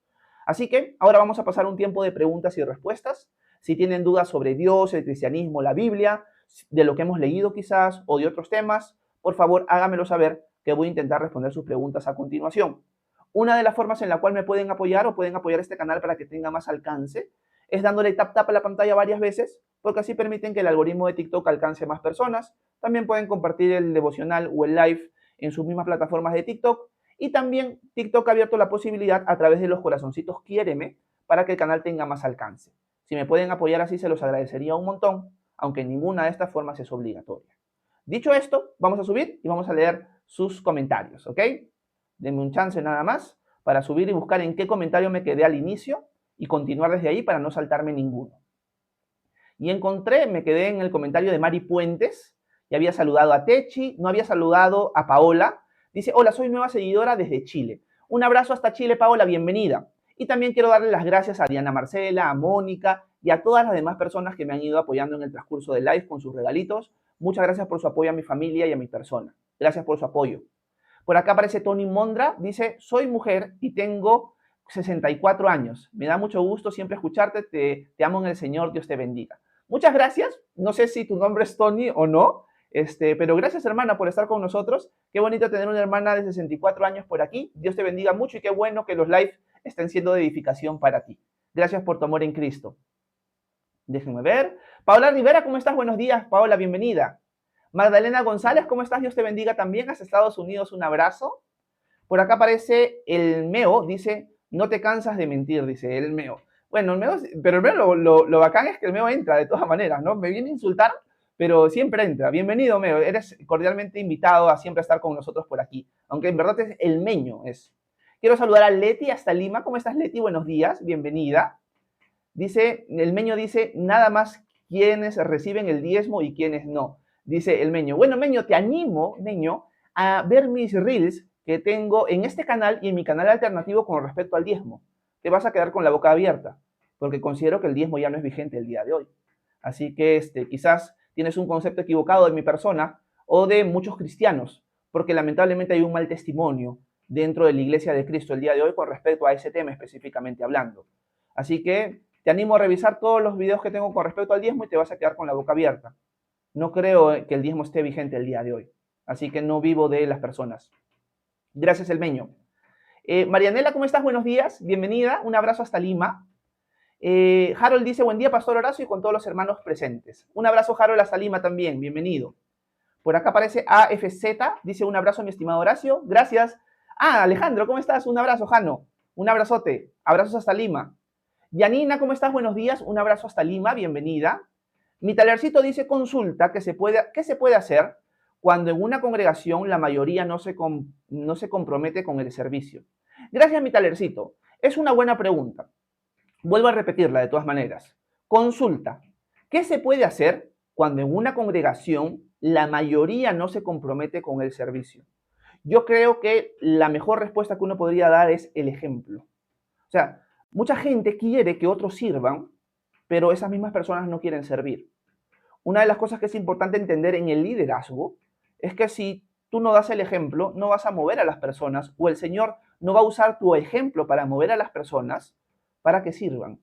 Así que ahora vamos a pasar un tiempo de preguntas y respuestas. Si tienen dudas sobre Dios, el cristianismo, la Biblia, de lo que hemos leído quizás o de otros temas, por favor háganmelo saber que voy a intentar responder sus preguntas a continuación. Una de las formas en la cual me pueden apoyar o pueden apoyar este canal para que tenga más alcance es dándole tap a la pantalla varias veces, porque así permiten que el algoritmo de TikTok alcance más personas. También pueden compartir el devocional o el live en sus mismas plataformas de TikTok. Y también TikTok ha abierto la posibilidad a través de los corazoncitos Quiéreme para que el canal tenga más alcance. Si me pueden apoyar así, se los agradecería un montón, aunque ninguna de estas formas es obligatoria. Dicho esto, vamos a subir y vamos a leer sus comentarios, ¿ok? Denme un chance nada más para subir y buscar en qué comentario me quedé al inicio y continuar desde ahí para no saltarme ninguno. Y me quedé en el comentario de Mari Puentes, y había saludado a Techi, no había saludado a Paola. Dice, hola, soy nueva seguidora desde Chile. Un abrazo hasta Chile, Paola, bienvenida. Y también quiero darle las gracias a Diana Marcela, a Mónica y a todas las demás personas que me han ido apoyando en el transcurso del live con sus regalitos. Muchas gracias por su apoyo a mi familia y a mi persona. Gracias por su apoyo. Por acá aparece Tony Mondra, dice, soy mujer y tengo 64 años. Me da mucho gusto siempre escucharte, te amo en el Señor, Dios te bendiga. Muchas gracias, no sé si tu nombre es Tony o no, pero gracias hermana por estar con nosotros. Qué bonito tener una hermana de 64 años por aquí. Dios te bendiga mucho y qué bueno que los live estén siendo de edificación para ti. Gracias por tu amor en Cristo. Déjenme ver. Paola Rivera, ¿cómo estás? Buenos días, Paola, bienvenida. Magdalena González, ¿cómo estás? Dios te bendiga también. Hasta Estados Unidos, un abrazo. Por acá aparece el Meo, dice, no te cansas de mentir, dice el Meo. Bueno, el Meo, pero el Meo lo bacán es que el Meo entra de todas maneras, ¿no? Me viene a insultar, pero siempre entra. Bienvenido, Meo. Eres cordialmente invitado a siempre estar con nosotros por aquí. Aunque en verdad es el Meño. Quiero saludar a Leti hasta Lima. ¿Cómo estás, Leti? Buenos días. Bienvenida. Dice, el Meño dice, nada más quienes reciben el diezmo y quienes no. Dice el Meño. Bueno, Meño, te animo, Meño, a ver mis reels que tengo en este canal y en mi canal alternativo con respecto al diezmo. Te vas a quedar con la boca abierta, porque considero que el diezmo ya no es vigente el día de hoy. Así que quizás tienes un concepto equivocado de mi persona o de muchos cristianos, porque lamentablemente hay un mal testimonio dentro de la Iglesia de Cristo el día de hoy con respecto a ese tema específicamente hablando. Así que te animo a revisar todos los videos que tengo con respecto al diezmo y te vas a quedar con la boca abierta. No creo que el diezmo esté vigente el día de hoy, así que no vivo de las personas. Gracias, el Meño. Marianela, ¿cómo estás? Buenos días, bienvenida, un abrazo hasta Lima. Harold dice, buen día, Pastor Horacio, y con todos los hermanos presentes. Un abrazo, Harold, hasta Lima también, bienvenido. Por acá aparece AFZ, dice, un abrazo, mi estimado Horacio, gracias. Ah, Alejandro, ¿cómo estás? Un abrazo, Jano, un abrazote, abrazos hasta Lima. Yanina, ¿cómo estás? Buenos días, un abrazo hasta Lima, bienvenida. Mi talercito dice, consulta, ¿qué se puede hacer cuando en una congregación la mayoría no se compromete con el servicio? Gracias, mi talercito. Es una buena pregunta. Vuelvo a repetirla de todas maneras. Consulta. ¿Qué se puede hacer cuando en una congregación la mayoría no se compromete con el servicio? Yo creo que la mejor respuesta que uno podría dar es el ejemplo. O sea, mucha gente quiere que otros sirvan, pero esas mismas personas no quieren servir. Una de las cosas que es importante entender en el liderazgo es que si tú no das el ejemplo, no vas a mover a las personas, o el Señor no va a usar tu ejemplo para mover a las personas para que sirvan.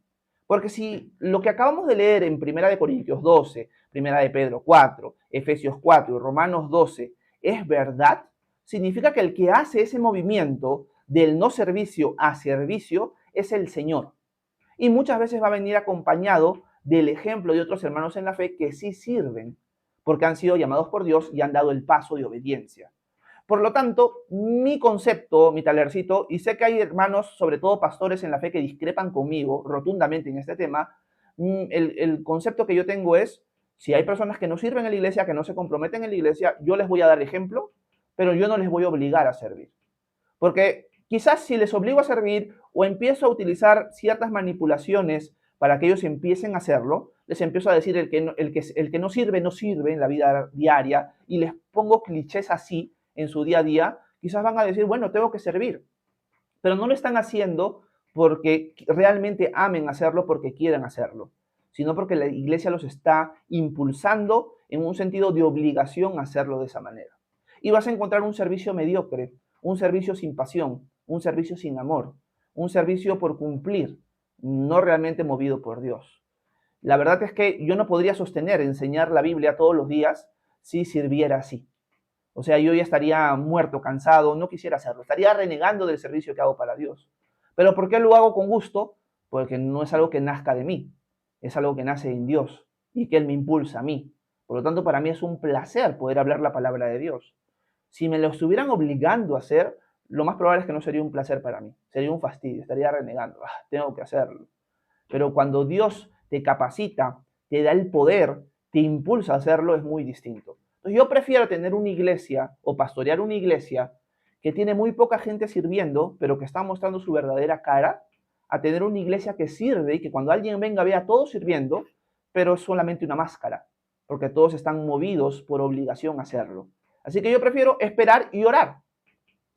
Porque si lo que acabamos de leer en 1 de Corintios 12, 1 de Pedro 4, Efesios 4 y Romanos 12 es verdad, significa que el que hace ese movimiento del no servicio a servicio es el Señor. Y muchas veces va a venir acompañado del ejemplo de otros hermanos en la fe que sí sirven, porque han sido llamados por Dios y han dado el paso de obediencia. Por lo tanto, mi concepto, mi talercito, y sé que hay hermanos, sobre todo pastores en la fe, que discrepan conmigo rotundamente en este tema, el concepto que yo tengo es, si hay personas que no sirven en la iglesia, que no se comprometen en la iglesia, yo les voy a dar ejemplo, pero yo no les voy a obligar a servir. Porque quizás si les obligo a servir o empiezo a utilizar ciertas manipulaciones para que ellos empiecen a hacerlo, les empiezo a decir el que no sirve en la vida diaria y les pongo clichés así en su día a día, quizás van a decir, bueno, tengo que servir. Pero no lo están haciendo porque realmente amen hacerlo, porque quieran hacerlo, sino porque la iglesia los está impulsando en un sentido de obligación a hacerlo de esa manera. Y vas a encontrar un servicio mediocre, un servicio sin pasión, un servicio sin amor, un servicio por cumplir, no realmente movido por Dios. La verdad es que yo no podría sostener enseñar la Biblia todos los días si sirviera así. O sea, yo ya estaría muerto, cansado, no quisiera hacerlo. Estaría renegando del servicio que hago para Dios. ¿Pero por qué lo hago con gusto? Porque no es algo que nazca de mí. Es algo que nace en Dios y que Él me impulsa a mí. Por lo tanto, para mí es un placer poder hablar la palabra de Dios. Si me lo estuvieran obligando a hacer, lo más probable es que no sería un placer para mí, sería un fastidio, estaría renegando, tengo que hacerlo. Pero cuando Dios te capacita, te da el poder, te impulsa a hacerlo, es muy distinto. Entonces yo prefiero tener una iglesia o pastorear una iglesia que tiene muy poca gente sirviendo, pero que está mostrando su verdadera cara, a tener una iglesia que sirve y que cuando alguien venga vea a todos sirviendo, pero es solamente una máscara, porque todos están movidos por obligación a hacerlo. Así que yo prefiero esperar y orar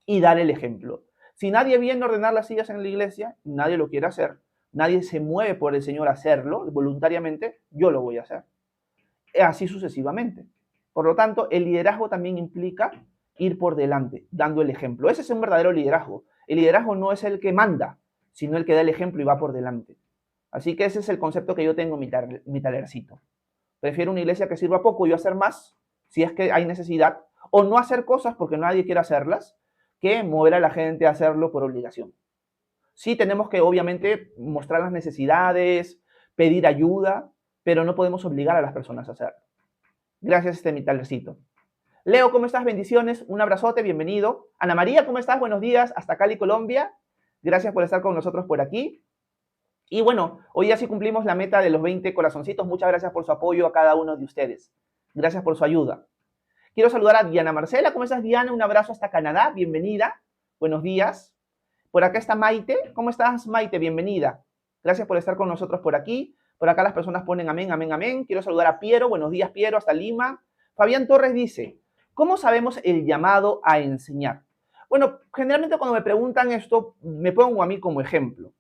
y dar el ejemplo. Si nadie viene a ordenar las sillas en la iglesia, nadie lo quiere hacer, nadie se mueve por el Señor a hacerlo voluntariamente, yo lo voy a hacer. Así sucesivamente. Por lo tanto, el liderazgo también implica ir por delante, dando el ejemplo. Ese es un verdadero liderazgo. El liderazgo no es el que manda, sino el que da el ejemplo y va por delante. Así que ese es el concepto que yo tengo en mi talercito. Prefiero una iglesia que sirva poco y yo hacer más, si es que hay necesidad, o no hacer cosas porque nadie quiere hacerlas, que mover a la gente a hacerlo por obligación. Sí tenemos que, obviamente, mostrar las necesidades, pedir ayuda, pero no podemos obligar a las personas a hacerlo. Gracias, mi talercito. Leo, ¿cómo estás? Bendiciones, un abrazote, bienvenido. Ana María, ¿cómo estás? Buenos días, hasta Cali, Colombia. Gracias por estar con nosotros por aquí. Y bueno, hoy ya sí cumplimos la meta de los 20 corazoncitos. Muchas gracias por su apoyo a cada uno de ustedes. Gracias por su ayuda. Quiero saludar a Diana Marcela. ¿Cómo estás, Diana? Un abrazo hasta Canadá. Bienvenida. Buenos días. Por acá está Maite. ¿Cómo estás, Maite? Bienvenida. Gracias por estar con nosotros por aquí. Por acá las personas ponen amén, amén, amén. Quiero saludar a Piero. Buenos días, Piero, hasta Lima. Fabián Torres dice, ¿cómo sabemos el llamado a enseñar? Bueno, generalmente cuando me preguntan esto, me pongo a mí como ejemplo.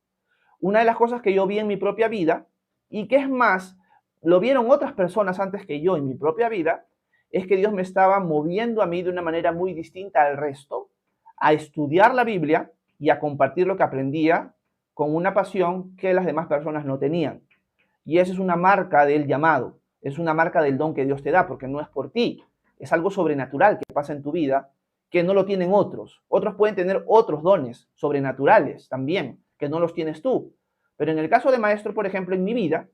Una de las cosas que yo vi en mi propia vida, y que es más, lo vieron otras personas antes que yo en mi propia vida, es que Dios me estaba moviendo a mí de una manera muy distinta al resto, a estudiar la Biblia y a compartir lo que aprendía con una pasión que las demás personas no tenían. Y esa es una marca del llamado, es una marca del don que Dios te da, porque no es por ti, es algo sobrenatural que pasa en tu vida que no lo tienen otros. Otros pueden tener otros dones sobrenaturales también, que no los tienes tú. Pero en el caso de maestro, por ejemplo, en mi vida,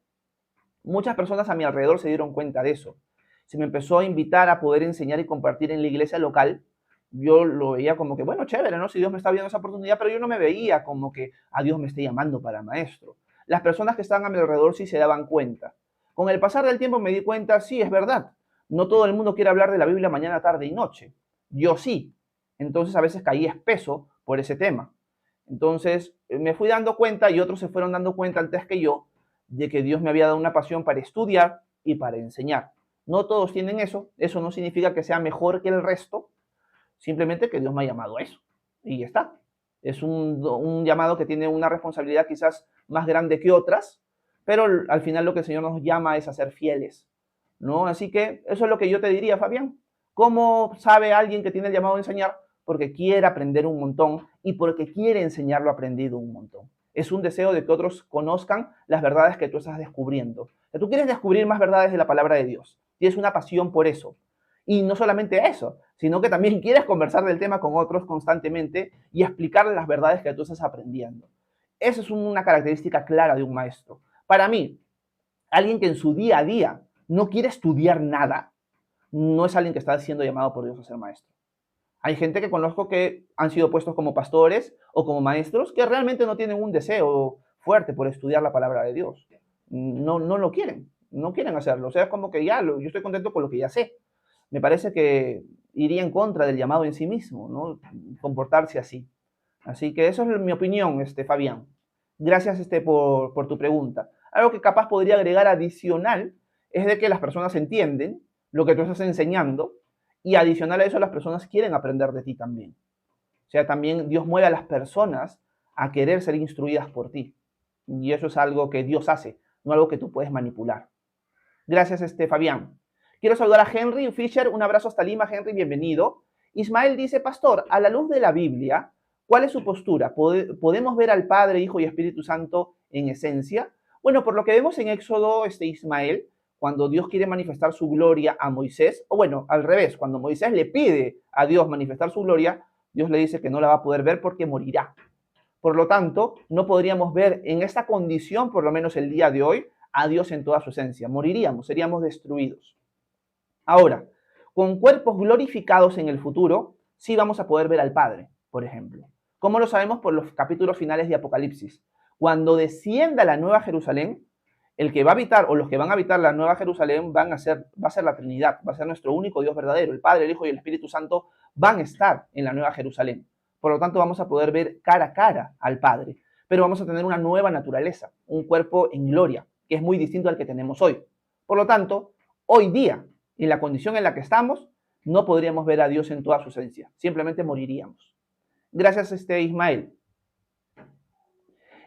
muchas personas a mi alrededor se dieron cuenta de eso. Se me empezó a invitar a poder enseñar y compartir en la iglesia local. Yo lo veía como que, bueno, chévere, ¿no? Si Dios me está dando esa oportunidad, pero yo no me veía como que a Dios me esté llamando para maestro. Las personas que estaban a mi alrededor sí se daban cuenta. Con el pasar del tiempo me di cuenta, sí, es verdad. No todo el mundo quiere hablar de la Biblia mañana, tarde y noche. Yo sí. Entonces a veces caí espeso por ese tema. Entonces me fui dando cuenta y otros se fueron dando cuenta antes que yo de que Dios me había dado una pasión para estudiar y para enseñar. No todos tienen eso. Eso no significa que sea mejor que el resto. Simplemente que Dios me ha llamado a eso. Y ya está. Es un llamado que tiene una responsabilidad quizás más grande que otras, pero al final lo que el Señor nos llama es a ser fieles, ¿no? Así que eso es lo que yo te diría, Fabián. ¿Cómo sabe alguien que tiene el llamado a enseñar? Porque quiere aprender un montón y porque quiere enseñar lo aprendido un montón. Es un deseo de que otros conozcan las verdades que tú estás descubriendo. Que tú quieres descubrir más verdades de la palabra de Dios. Tienes una pasión por eso. Y no solamente eso, sino que también quieres conversar del tema con otros constantemente y explicarles las verdades que tú estás aprendiendo. Esa es una característica clara de un maestro. Para mí, alguien que en su día a día no quiere estudiar nada, no es alguien que está siendo llamado por Dios a ser maestro. Hay gente que conozco que han sido puestos como pastores o como maestros que realmente no tienen un deseo fuerte por estudiar la palabra de Dios. No lo quieren, no quieren hacerlo. O sea, es como que ya, yo estoy contento con lo que ya sé. Me parece que iría en contra del llamado en sí mismo, ¿no? Comportarse así. Así que eso es mi opinión, Fabián. Gracias por tu pregunta. Algo que capaz podría agregar adicional es de que las personas entienden lo que tú estás enseñando y adicional a eso las personas quieren aprender de ti también. O sea, también Dios mueve a las personas a querer ser instruidas por ti. Y eso es algo que Dios hace, no algo que tú puedes manipular. Gracias, Fabián. Quiero saludar a Henry Fisher. Un abrazo hasta Lima, Henry, bienvenido. Ismael dice, pastor, a la luz de la Biblia, ¿cuál es su postura? ¿Podemos ver al Padre, Hijo y Espíritu Santo en esencia? Bueno, por lo que vemos en Éxodo, Ismael, cuando Dios quiere manifestar su gloria a Moisés, o bueno, al revés, cuando Moisés le pide a Dios manifestar su gloria, Dios le dice que no la va a poder ver porque morirá. Por lo tanto, no podríamos ver en esta condición, por lo menos el día de hoy, a Dios en toda su esencia. Moriríamos, seríamos destruidos. Ahora, con cuerpos glorificados en el futuro, sí vamos a poder ver al Padre, por ejemplo. ¿Cómo lo sabemos? Por los capítulos finales de Apocalipsis. Cuando descienda la Nueva Jerusalén, el que va a habitar o los que van a habitar la Nueva Jerusalén va a ser la Trinidad, va a ser nuestro único Dios verdadero. El Padre, el Hijo y el Espíritu Santo van a estar en la Nueva Jerusalén. Por lo tanto, vamos a poder ver cara a cara al Padre, pero vamos a tener una nueva naturaleza, un cuerpo en gloria, que es muy distinto al que tenemos hoy. Por lo tanto, hoy día, en la condición en la que estamos, no podríamos ver a Dios en toda su esencia, simplemente moriríamos. Gracias, Ismael.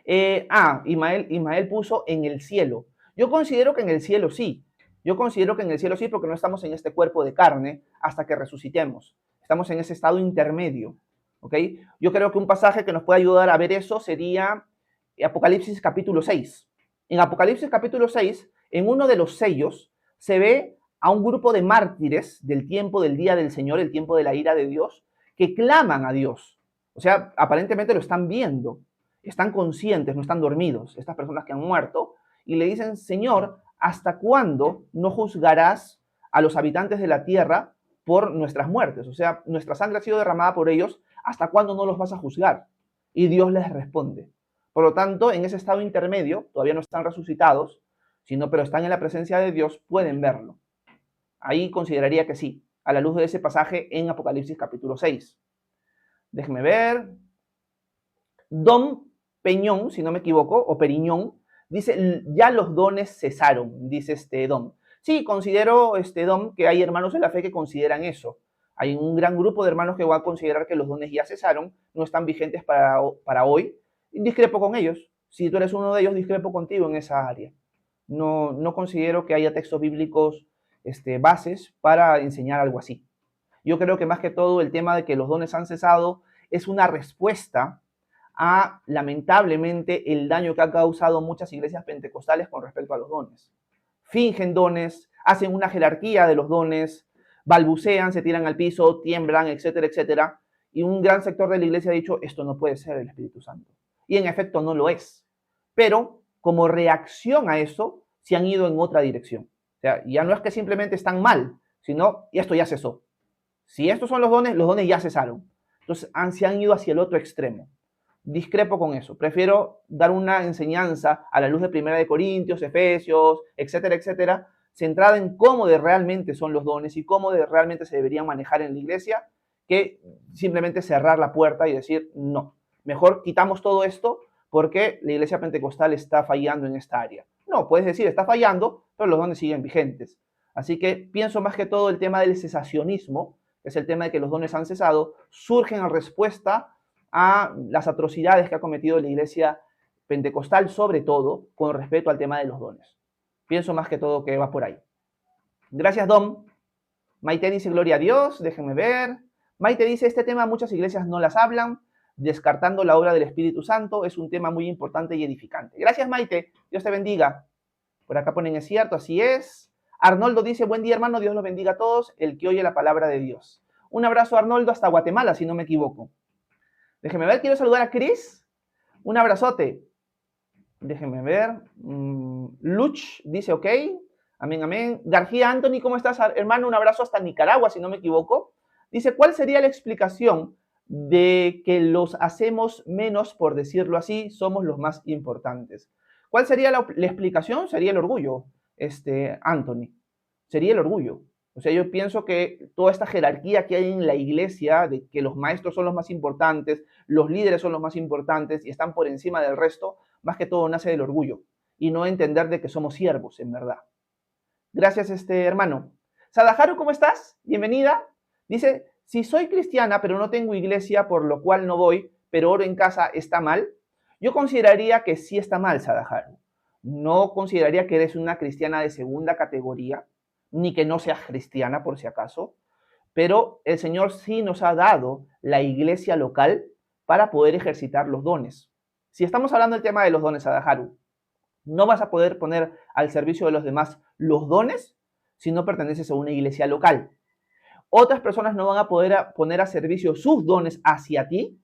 Ismael puso en el cielo. Yo considero que en el cielo sí. Yo considero que en el cielo sí porque no estamos en este cuerpo de carne hasta que resucitemos. Estamos en ese estado intermedio. ¿Ok? Yo creo que un pasaje que nos puede ayudar a ver eso sería Apocalipsis capítulo 6. En Apocalipsis capítulo 6, en uno de los sellos, se ve a un grupo de mártires del tiempo del día del Señor, el tiempo de la ira de Dios, que claman a Dios. O sea, aparentemente lo están viendo. Están conscientes, no están dormidos, estas personas que han muerto, y le dicen, Señor, ¿hasta cuándo no juzgarás a los habitantes de la tierra por nuestras muertes? O sea, nuestra sangre ha sido derramada por ellos, ¿hasta cuándo no los vas a juzgar? Y Dios les responde. Por lo tanto, en ese estado intermedio, todavía no están resucitados, pero están en la presencia de Dios, pueden verlo. Ahí consideraría que sí, a la luz de ese pasaje en Apocalipsis capítulo 6. Déjenme ver. Dom Peñón, si no me equivoco, o Periñón, dice, ya los dones cesaron, dice Dom. Sí, considero, Dom, que hay hermanos de la fe que consideran eso. Hay un gran grupo de hermanos que van a considerar que los dones ya cesaron, no están vigentes para hoy. Discrepo con ellos. Si tú eres uno de ellos, discrepo contigo en esa área. No considero que haya textos bíblicos bases para enseñar algo así. Yo creo que más que todo el tema de que los dones han cesado es una respuesta a, lamentablemente, el daño que ha causado muchas iglesias pentecostales con respecto a los dones. Fingen dones, hacen una jerarquía de los dones, balbucean, se tiran al piso, tiemblan, etcétera, etcétera. Y un gran sector de la iglesia ha dicho, esto no puede ser el Espíritu Santo. Y en efecto no lo es. Pero como reacción a eso, se han ido en otra dirección. O sea, ya no es que simplemente están mal, sino esto ya cesó. Si estos son los dones ya cesaron. Entonces se han ido hacia el otro extremo. Discrepo con eso. Prefiero dar una enseñanza a la luz de 1 Corintios, Efesios, etcétera, etcétera, centrada en cómo realmente son los dones y cómo realmente se deberían manejar en la iglesia, que simplemente cerrar la puerta y decir no. Mejor quitamos todo esto porque la iglesia pentecostal está fallando en esta área. No, puedes decir, está fallando, pero los dones siguen vigentes. Así que pienso más que todo el tema del cesacionismo, que es el tema de que los dones han cesado, surgen en respuesta a las atrocidades que ha cometido la iglesia pentecostal, sobre todo con respecto al tema de los dones. Pienso más que todo que va por ahí. Gracias, Dom. Maite dice, gloria a Dios, déjenme ver. Maite dice, este tema muchas iglesias no las hablan, descartando la obra del Espíritu Santo, es un tema muy importante y edificante. Gracias, Maite, Dios te bendiga. Por acá ponen, es cierto, así es. Arnoldo dice, buen día, hermano, Dios los bendiga a todos, el que oye la palabra de Dios. Un abrazo, Arnoldo, hasta Guatemala, si no me equivoco. Déjenme ver, quiero saludar a Chris. Un abrazote. Déjenme ver. Luch dice, ok. Amén, amén. García Anthony, ¿cómo estás, hermano? Un abrazo hasta Nicaragua, si no me equivoco. Dice, ¿cuál sería la explicación de que los hacemos menos, por decirlo así, somos los más importantes? ¿Cuál sería la explicación? Sería el orgullo, Anthony. Sería el orgullo. O sea, yo pienso que toda esta jerarquía que hay en la iglesia, de que los maestros son los más importantes, los líderes son los más importantes y están por encima del resto, más que todo nace del orgullo y no entender de que somos siervos, en verdad. Gracias, hermano. Sadaharu, ¿cómo estás? Bienvenida. Dice, si soy cristiana, pero no tengo iglesia, por lo cual no voy, pero oro en casa, ¿está mal? Yo consideraría que sí está mal, Sadaharu. No consideraría que eres una cristiana de segunda categoría, ni que no seas cristiana, por si acaso, pero el Señor sí nos ha dado la iglesia local para poder ejercitar los dones. Si estamos hablando del tema de los dones, Sadaharu, no vas a poder poner al servicio de los demás los dones si no perteneces a una iglesia local. Otras personas no van a poder poner a servicio sus dones hacia ti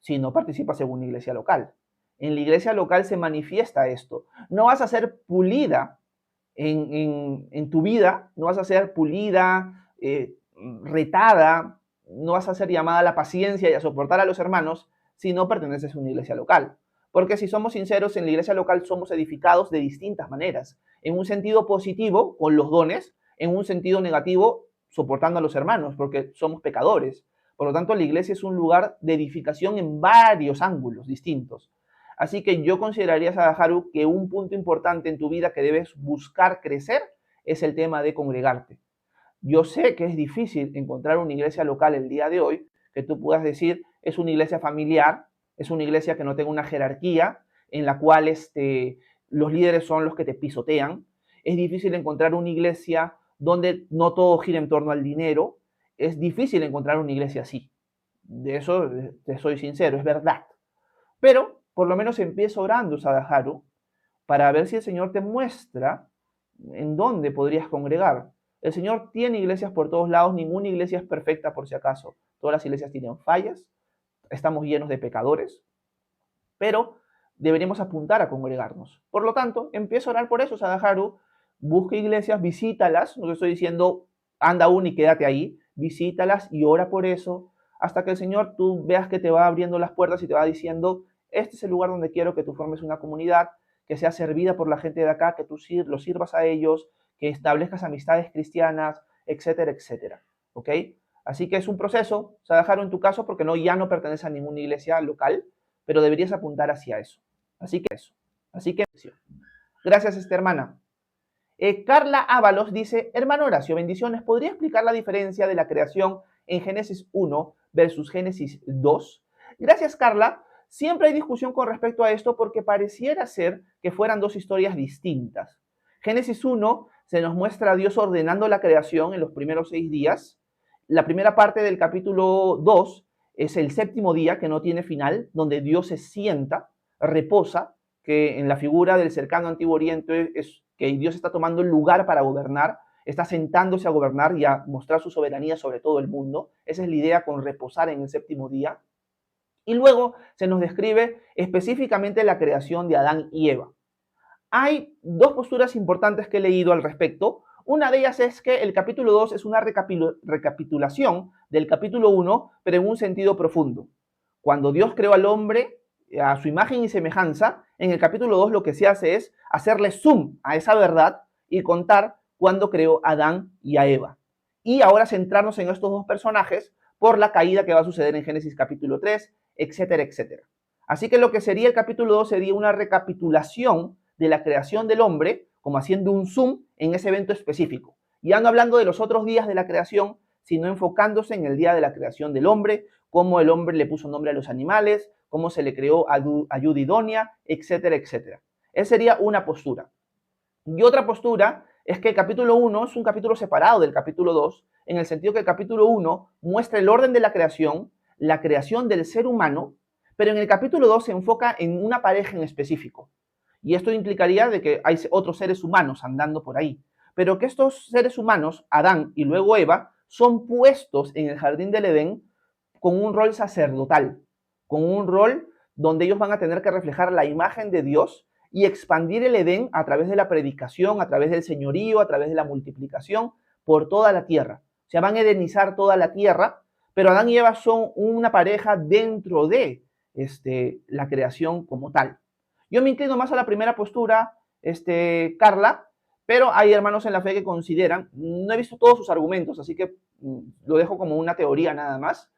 si no participas en una iglesia local. En la iglesia local se manifiesta esto. No vas a ser pulida en tu vida, no vas a ser pulida, retada, no vas a ser llamada a la paciencia y a soportar a los hermanos si no perteneces a una iglesia local. Porque si somos sinceros, en la iglesia local somos edificados de distintas maneras. En un sentido positivo, con los dones, en un sentido negativo, soportando a los hermanos, porque somos pecadores. Por lo tanto, la iglesia es un lugar de edificación en varios ángulos distintos. Así que yo consideraría, Sadaharu, que un punto importante en tu vida que debes buscar crecer es el tema de congregarte. Yo sé que es difícil encontrar una iglesia local el día de hoy que tú puedas decir es una iglesia familiar, es una iglesia que no tenga una jerarquía en la cual los líderes son los que te pisotean. Es difícil encontrar una iglesia donde no todo gira en torno al dinero. Es difícil encontrar una iglesia así. De eso te soy sincero, es verdad. Pero por lo menos empieza orando, Sadaharu, para ver si el Señor te muestra en dónde podrías congregar. El Señor tiene iglesias por todos lados, ninguna iglesia es perfecta por si acaso. Todas las iglesias tienen fallas, estamos llenos de pecadores, pero deberíamos apuntar a congregarnos. Por lo tanto, empieza a orar por eso, Sadaharu. Busca iglesias, visítalas, no te estoy diciendo anda una y quédate ahí, visítalas y ora por eso, hasta que el Señor tú veas que te va abriendo las puertas y te va diciendo, este es el lugar donde quiero que tú formes una comunidad, que sea servida por la gente de acá, que tú los sirvas a ellos, que establezcas amistades cristianas, etcétera, etcétera. ¿Ok? Así que es un proceso, Sadaharu, en tu caso, porque ya no pertenece a ninguna iglesia local, pero deberías apuntar hacia eso. Así que, gracias, hermana. Carla Ábalos dice, hermano Horacio, bendiciones, ¿podría explicar la diferencia de la creación en Génesis 1 versus Génesis 2? Gracias, Carla. Siempre hay discusión con respecto a esto porque pareciera ser que fueran dos historias distintas. Génesis 1 se nos muestra a Dios ordenando la creación en los primeros 6 días. La primera parte del capítulo 2 es el séptimo día que no tiene final, donde Dios se sienta, reposa, que en la figura del cercano Antiguo Oriente es que Dios está tomando el lugar para gobernar, está sentándose a gobernar y a mostrar su soberanía sobre todo el mundo. Esa es la idea con reposar en el séptimo día. Y luego se nos describe específicamente la creación de Adán y Eva. Hay dos posturas importantes que he leído al respecto. Una de ellas es que el capítulo 2 es una recapitulación del capítulo 1, pero en un sentido profundo. Cuando Dios creó al hombre a su imagen y semejanza, en el capítulo 2 lo que se hace es hacerle zoom a esa verdad y contar cuándo creó a Adán y a Eva. Y ahora centrarnos en estos dos personajes por la caída que va a suceder en Génesis capítulo 3, etcétera, etcétera. Así que lo que sería el capítulo 2 sería una recapitulación de la creación del hombre, como haciendo un zoom en ese evento específico. Ya no hablando de los otros días de la creación, sino enfocándose en el día de la creación del hombre, cómo el hombre le puso nombre a los animales, cómo se le creó ayuda idónea, etcétera, etcétera. Esa sería una postura. Y otra postura es que el capítulo 1 es un capítulo separado del capítulo 2, en el sentido que el capítulo 1 muestra el orden de la creación del ser humano, pero en el capítulo 2 se enfoca en una pareja en específico. Y esto implicaría de que hay otros seres humanos andando por ahí, pero que estos seres humanos, Adán y luego Eva, son puestos en el jardín del Edén con un rol sacerdotal, con un rol donde ellos van a tener que reflejar la imagen de Dios y expandir el Edén a través de la predicación, a través del señorío, a través de la multiplicación por toda la tierra. O sea, van a edenizar toda la tierra, pero Adán y Eva son una pareja dentro de la creación como tal. Yo me inclino más a la primera postura, Carla, pero hay hermanos en la fe que consideran, no he visto todos sus argumentos, así que lo dejo como una teoría nada más,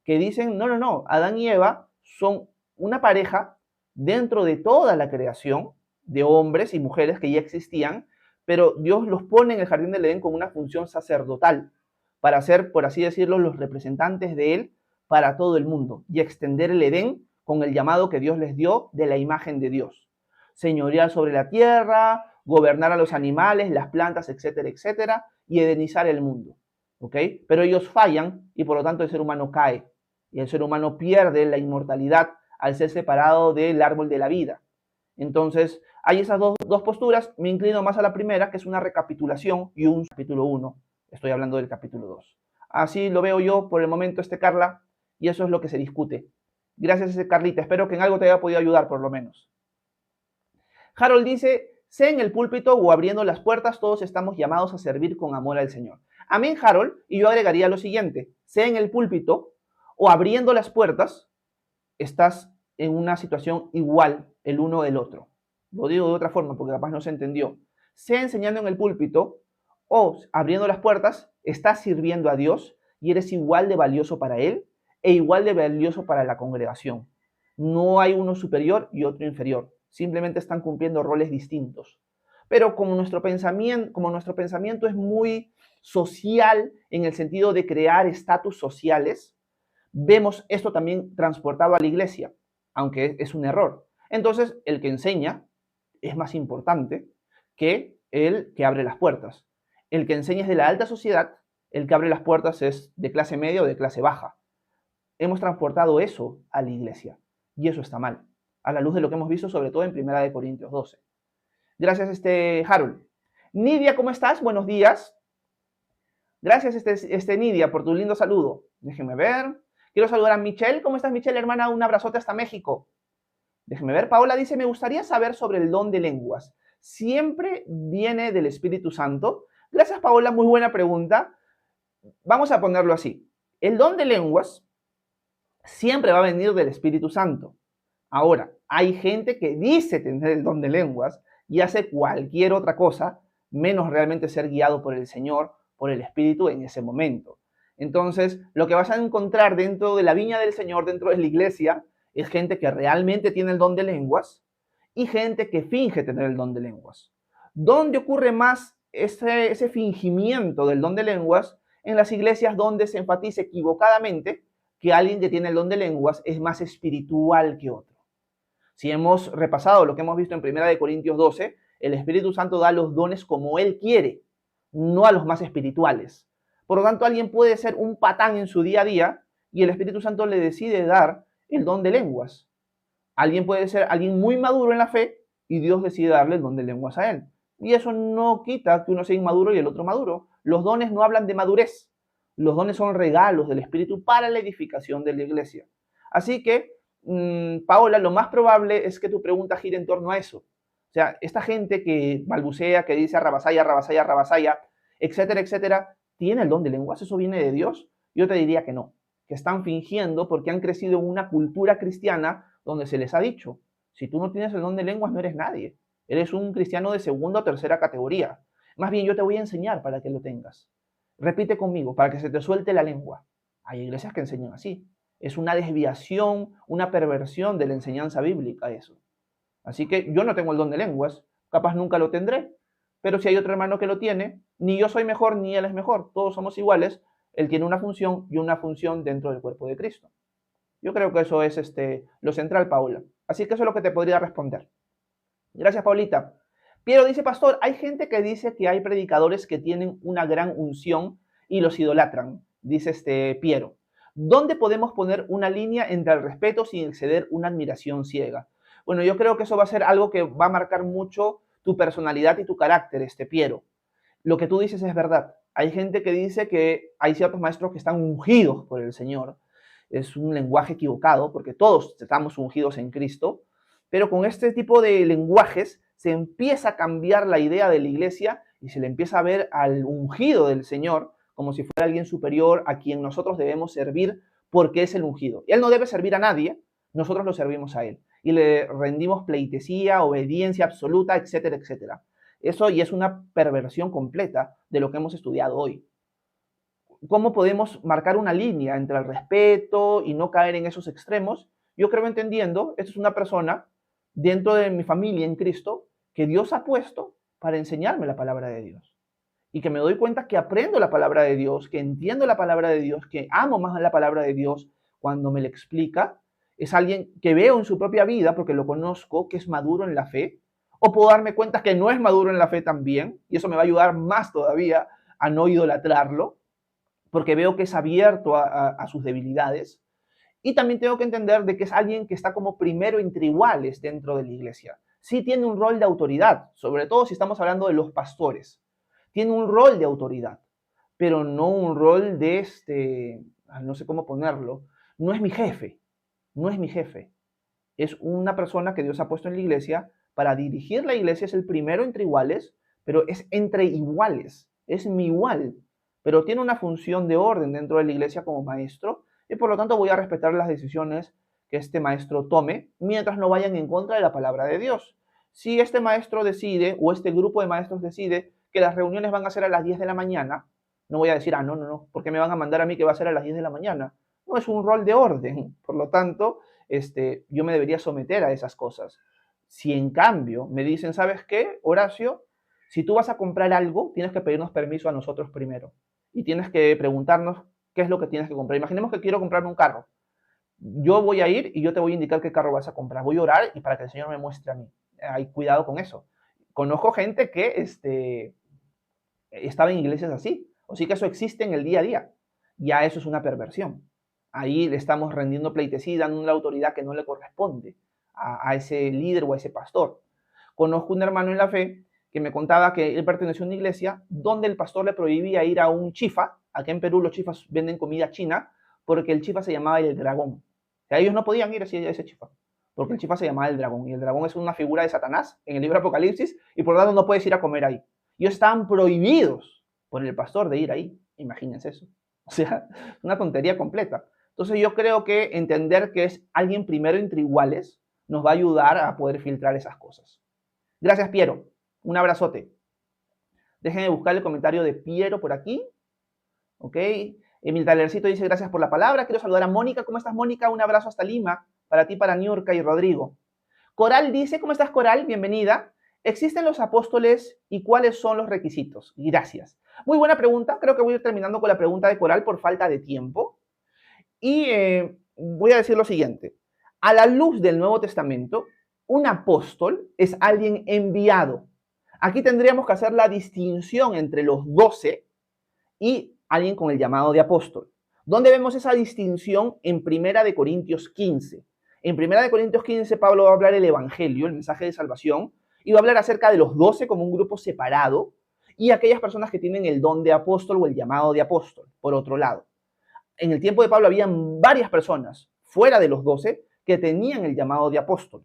que dicen, no, Adán y Eva son una pareja dentro de toda la creación de hombres y mujeres que ya existían, pero Dios los pone en el jardín del Edén con una función sacerdotal para ser, por así decirlo, los representantes de Él para todo el mundo y extender el Edén con el llamado que Dios les dio de la imagen de Dios. Señorear sobre la tierra, gobernar a los animales, las plantas, etcétera, etcétera, y edenizar el mundo. ¿Ok? Pero ellos fallan y por lo tanto el ser humano cae. Y el ser humano pierde la inmortalidad al ser separado del árbol de la vida. Entonces, hay esas dos posturas. Me inclino más a la primera, que es una recapitulación y un capítulo 1. Estoy hablando del capítulo 2. Así lo veo yo por el momento, Carla, y eso es lo que se discute. Gracias, Carlita. Espero que en algo te haya podido ayudar, por lo menos. Harold dice, sea en el púlpito o abriendo las puertas, todos estamos llamados a servir con amor al Señor. Amén, Harold, y yo agregaría lo siguiente, sea en el púlpito o abriendo las puertas, estás en una situación igual el uno del otro. Lo digo de otra forma porque capaz no se entendió. Sea enseñando en el púlpito o abriendo las puertas, estás sirviendo a Dios y eres igual de valioso para Él e igual de valioso para la congregación. No hay uno superior y otro inferior. Simplemente están cumpliendo roles distintos. Pero como nuestro pensamiento es muy social en el sentido de crear estatus sociales, vemos esto también transportado a la iglesia, aunque es un error. Entonces, el que enseña es más importante que el que abre las puertas. El que enseña es de la alta sociedad, el que abre las puertas es de clase media o de clase baja. Hemos transportado eso a la iglesia y eso está mal, a la luz de lo que hemos visto sobre todo en 1 Corintios 12. Gracias, Harold. Nidia, ¿cómo estás? Buenos días. Gracias, Nidia, por tu lindo saludo. Déjenme ver. Quiero saludar a Michelle. ¿Cómo estás, Michelle, hermana? Un abrazote hasta México. Déjenme ver. Paola dice, me gustaría saber sobre el don de lenguas. ¿Siempre viene del Espíritu Santo? Gracias, Paola. Muy buena pregunta. Vamos a ponerlo así. El don de lenguas siempre va a venir del Espíritu Santo. Ahora, hay gente que dice tener el don de lenguas y hace cualquier otra cosa, menos realmente ser guiado por el Señor, por el Espíritu en ese momento. Entonces, lo que vas a encontrar dentro de la viña del Señor, dentro de la iglesia, es gente que realmente tiene el don de lenguas y gente que finge tener el don de lenguas. ¿Dónde ocurre más ese fingimiento del don de lenguas? En las iglesias donde se enfatiza equivocadamente que alguien que tiene el don de lenguas es más espiritual que otro. Si hemos repasado lo que hemos visto en 1 Corintios 12, el Espíritu Santo da los dones como Él quiere, no a los más espirituales. Por lo tanto, alguien puede ser un patán en su día a día y el Espíritu Santo le decide dar el don de lenguas. Alguien puede ser alguien muy maduro en la fe y Dios decide darle el don de lenguas a él. Y eso no quita que uno sea inmaduro y el otro maduro. Los dones no hablan de madurez. Los dones son regalos del Espíritu para la edificación de la iglesia. Así que, Paola, lo más probable es que tu pregunta gire en torno a eso. O sea, esta gente que balbucea, que dice rabasaya, rabasaya, rabasaya, etcétera, etcétera, ¿tiene el don de lenguas? ¿Eso viene de Dios? Yo te diría que no, que están fingiendo porque han crecido en una cultura cristiana donde se les ha dicho, si tú no tienes el don de lenguas no eres nadie, eres un cristiano de segunda o tercera categoría. Más bien yo te voy a enseñar para que lo tengas. Repite conmigo, para que se te suelte la lengua. Hay iglesias que enseñan así. Es una desviación, una perversión de la enseñanza bíblica eso. Así que yo no tengo el don de lenguas, capaz nunca lo tendré, pero si hay otro hermano que lo tiene, ni yo soy mejor ni él es mejor, todos somos iguales, él tiene una función y una función dentro del cuerpo de Cristo. Yo creo que eso es lo central, Paula. Así que eso es lo que te podría responder. Gracias, Paulita. Piero dice, pastor, hay gente que dice que hay predicadores que tienen una gran unción y los idolatran, dice Piero. ¿Dónde podemos poner una línea entre el respeto sin exceder una admiración ciega? Bueno, yo creo que eso va a ser algo que va a marcar mucho tu personalidad y tu carácter, Piero. Lo que tú dices es verdad. Hay gente que dice que hay ciertos maestros que están ungidos por el Señor. Es un lenguaje equivocado porque todos estamos ungidos en Cristo, pero con este tipo de lenguajes se empieza a cambiar la idea de la iglesia y se le empieza a ver al ungido del Señor como si fuera alguien superior a quien nosotros debemos servir porque es el ungido. Él no debe servir a nadie, nosotros lo servimos a Él y le rendimos pleitesía, obediencia absoluta, etcétera, etcétera. Eso y es una perversión completa de lo que hemos estudiado hoy. ¿Cómo podemos marcar una línea entre el respeto y no caer en esos extremos? Yo creo entendiendo, esta es una persona dentro de mi familia en Cristo que Dios ha puesto para enseñarme la palabra de Dios. Y que me doy cuenta que aprendo la palabra de Dios, que entiendo la palabra de Dios, que amo más la palabra de Dios cuando me la explica. Es alguien que veo en su propia vida, porque lo conozco, que es maduro en la fe. O puedo darme cuenta que no es maduro en la fe también, y eso me va a ayudar más todavía a no idolatrarlo, porque veo que es abierto a sus debilidades. Y también tengo que entender de que es alguien que está como primero entre iguales dentro de la iglesia. Sí tiene un rol de autoridad, sobre todo si estamos hablando de los pastores. Tiene un rol de autoridad, pero no un rol de no sé cómo ponerlo, no es mi jefe, no es mi jefe. Es una persona que Dios ha puesto en la iglesia para dirigir la iglesia, es el primero entre iguales, pero es entre iguales, es mi igual, pero tiene una función de orden dentro de la iglesia como maestro y por lo tanto voy a respetar las decisiones que este maestro tome mientras no vayan en contra de la palabra de Dios. Si este maestro decide o este grupo de maestros decide que las reuniones van a ser a las 10 de la mañana, no voy a decir, no, ¿por qué me van a mandar a mí que va a ser a las 10 de la mañana? No, es un rol de orden, por lo tanto, yo me debería someter a esas cosas. Si en cambio me dicen, ¿sabes qué, Horacio? Si tú vas a comprar algo, tienes que pedirnos permiso a nosotros primero y tienes que preguntarnos qué es lo que tienes que comprar. Imaginemos que quiero comprarme un carro. Yo voy a ir y yo te voy a indicar qué carro vas a comprar. Voy a orar y para que el Señor me muestre a mí. Hay cuidado con eso. Conozco gente que estaba en iglesias así. O sí que eso existe en el día a día. Ya eso es una perversión. Ahí le estamos rendiendo pleitesía y dando la autoridad que no le corresponde a ese líder o a ese pastor. Conozco un hermano en la fe que me contaba que él perteneció a una iglesia donde el pastor le prohibía ir a un chifa. Acá en Perú los chifas venden comida china porque el chifa se llamaba el dragón. O sea, ellos no podían ir a ese chifa porque el chifa se llamaba el dragón y el dragón es una figura de Satanás en el libro de Apocalipsis y por lo tanto no puedes ir a comer ahí. Ellos estaban prohibidos por el pastor de ir ahí. Imagínense eso. O sea, una tontería completa. Entonces yo creo que entender que es alguien primero entre iguales nos va a ayudar a poder filtrar esas cosas. Gracias, Piero. Un abrazote. Déjenme buscar el comentario de Piero por aquí. Ok. Emil Talercito dice, gracias por la palabra. Quiero saludar a Mónica. ¿Cómo estás, Mónica? Un abrazo hasta Lima. Para ti, para Niurka y Rodrigo. Coral dice, ¿cómo estás, Coral? Bienvenida. ¿Existen los apóstoles y cuáles son los requisitos? Gracias. Muy buena pregunta. Creo que voy a ir terminando con la pregunta de Coral por falta de tiempo. Y voy a decir lo siguiente. A la luz del Nuevo Testamento, un apóstol es alguien enviado. Aquí tendríamos que hacer la distinción entre los 12 y alguien con el llamado de apóstol. ¿Dónde vemos esa distinción? En 1 Corintios 15. En 1 Corintios 15, Pablo va a hablar el evangelio, el mensaje de salvación, y va a hablar acerca de los 12 como un grupo separado y aquellas personas que tienen el don de apóstol o el llamado de apóstol, por otro lado. En el tiempo de Pablo habían varias personas fuera de los 12 que tenían el llamado de apóstol.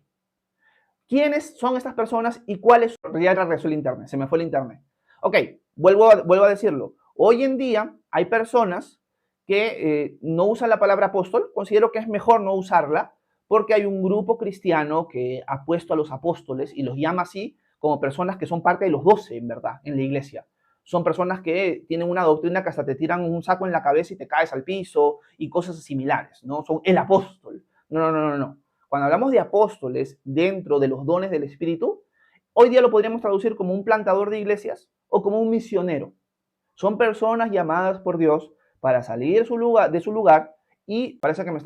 ¿Quiénes son estas personas y cuáles? Ya regresó el internet, se me fue el internet. Ok, vuelvo a decirlo. Hoy en día hay personas que no usan la palabra apóstol. Considero que es mejor no usarla porque hay un grupo cristiano que ha puesto a los apóstoles y los llama así como personas que son parte de los 12, en verdad, en la iglesia. Son personas que tienen una doctrina que hasta te tiran un saco en la cabeza y te caes al piso y cosas similares, ¿no? Son el apóstol. No. Cuando hablamos de apóstoles dentro de los dones del Espíritu, hoy día lo podríamos traducir como un plantador de iglesias o como un misionero. Son personas llamadas por Dios para salir de su lugar y parece que me está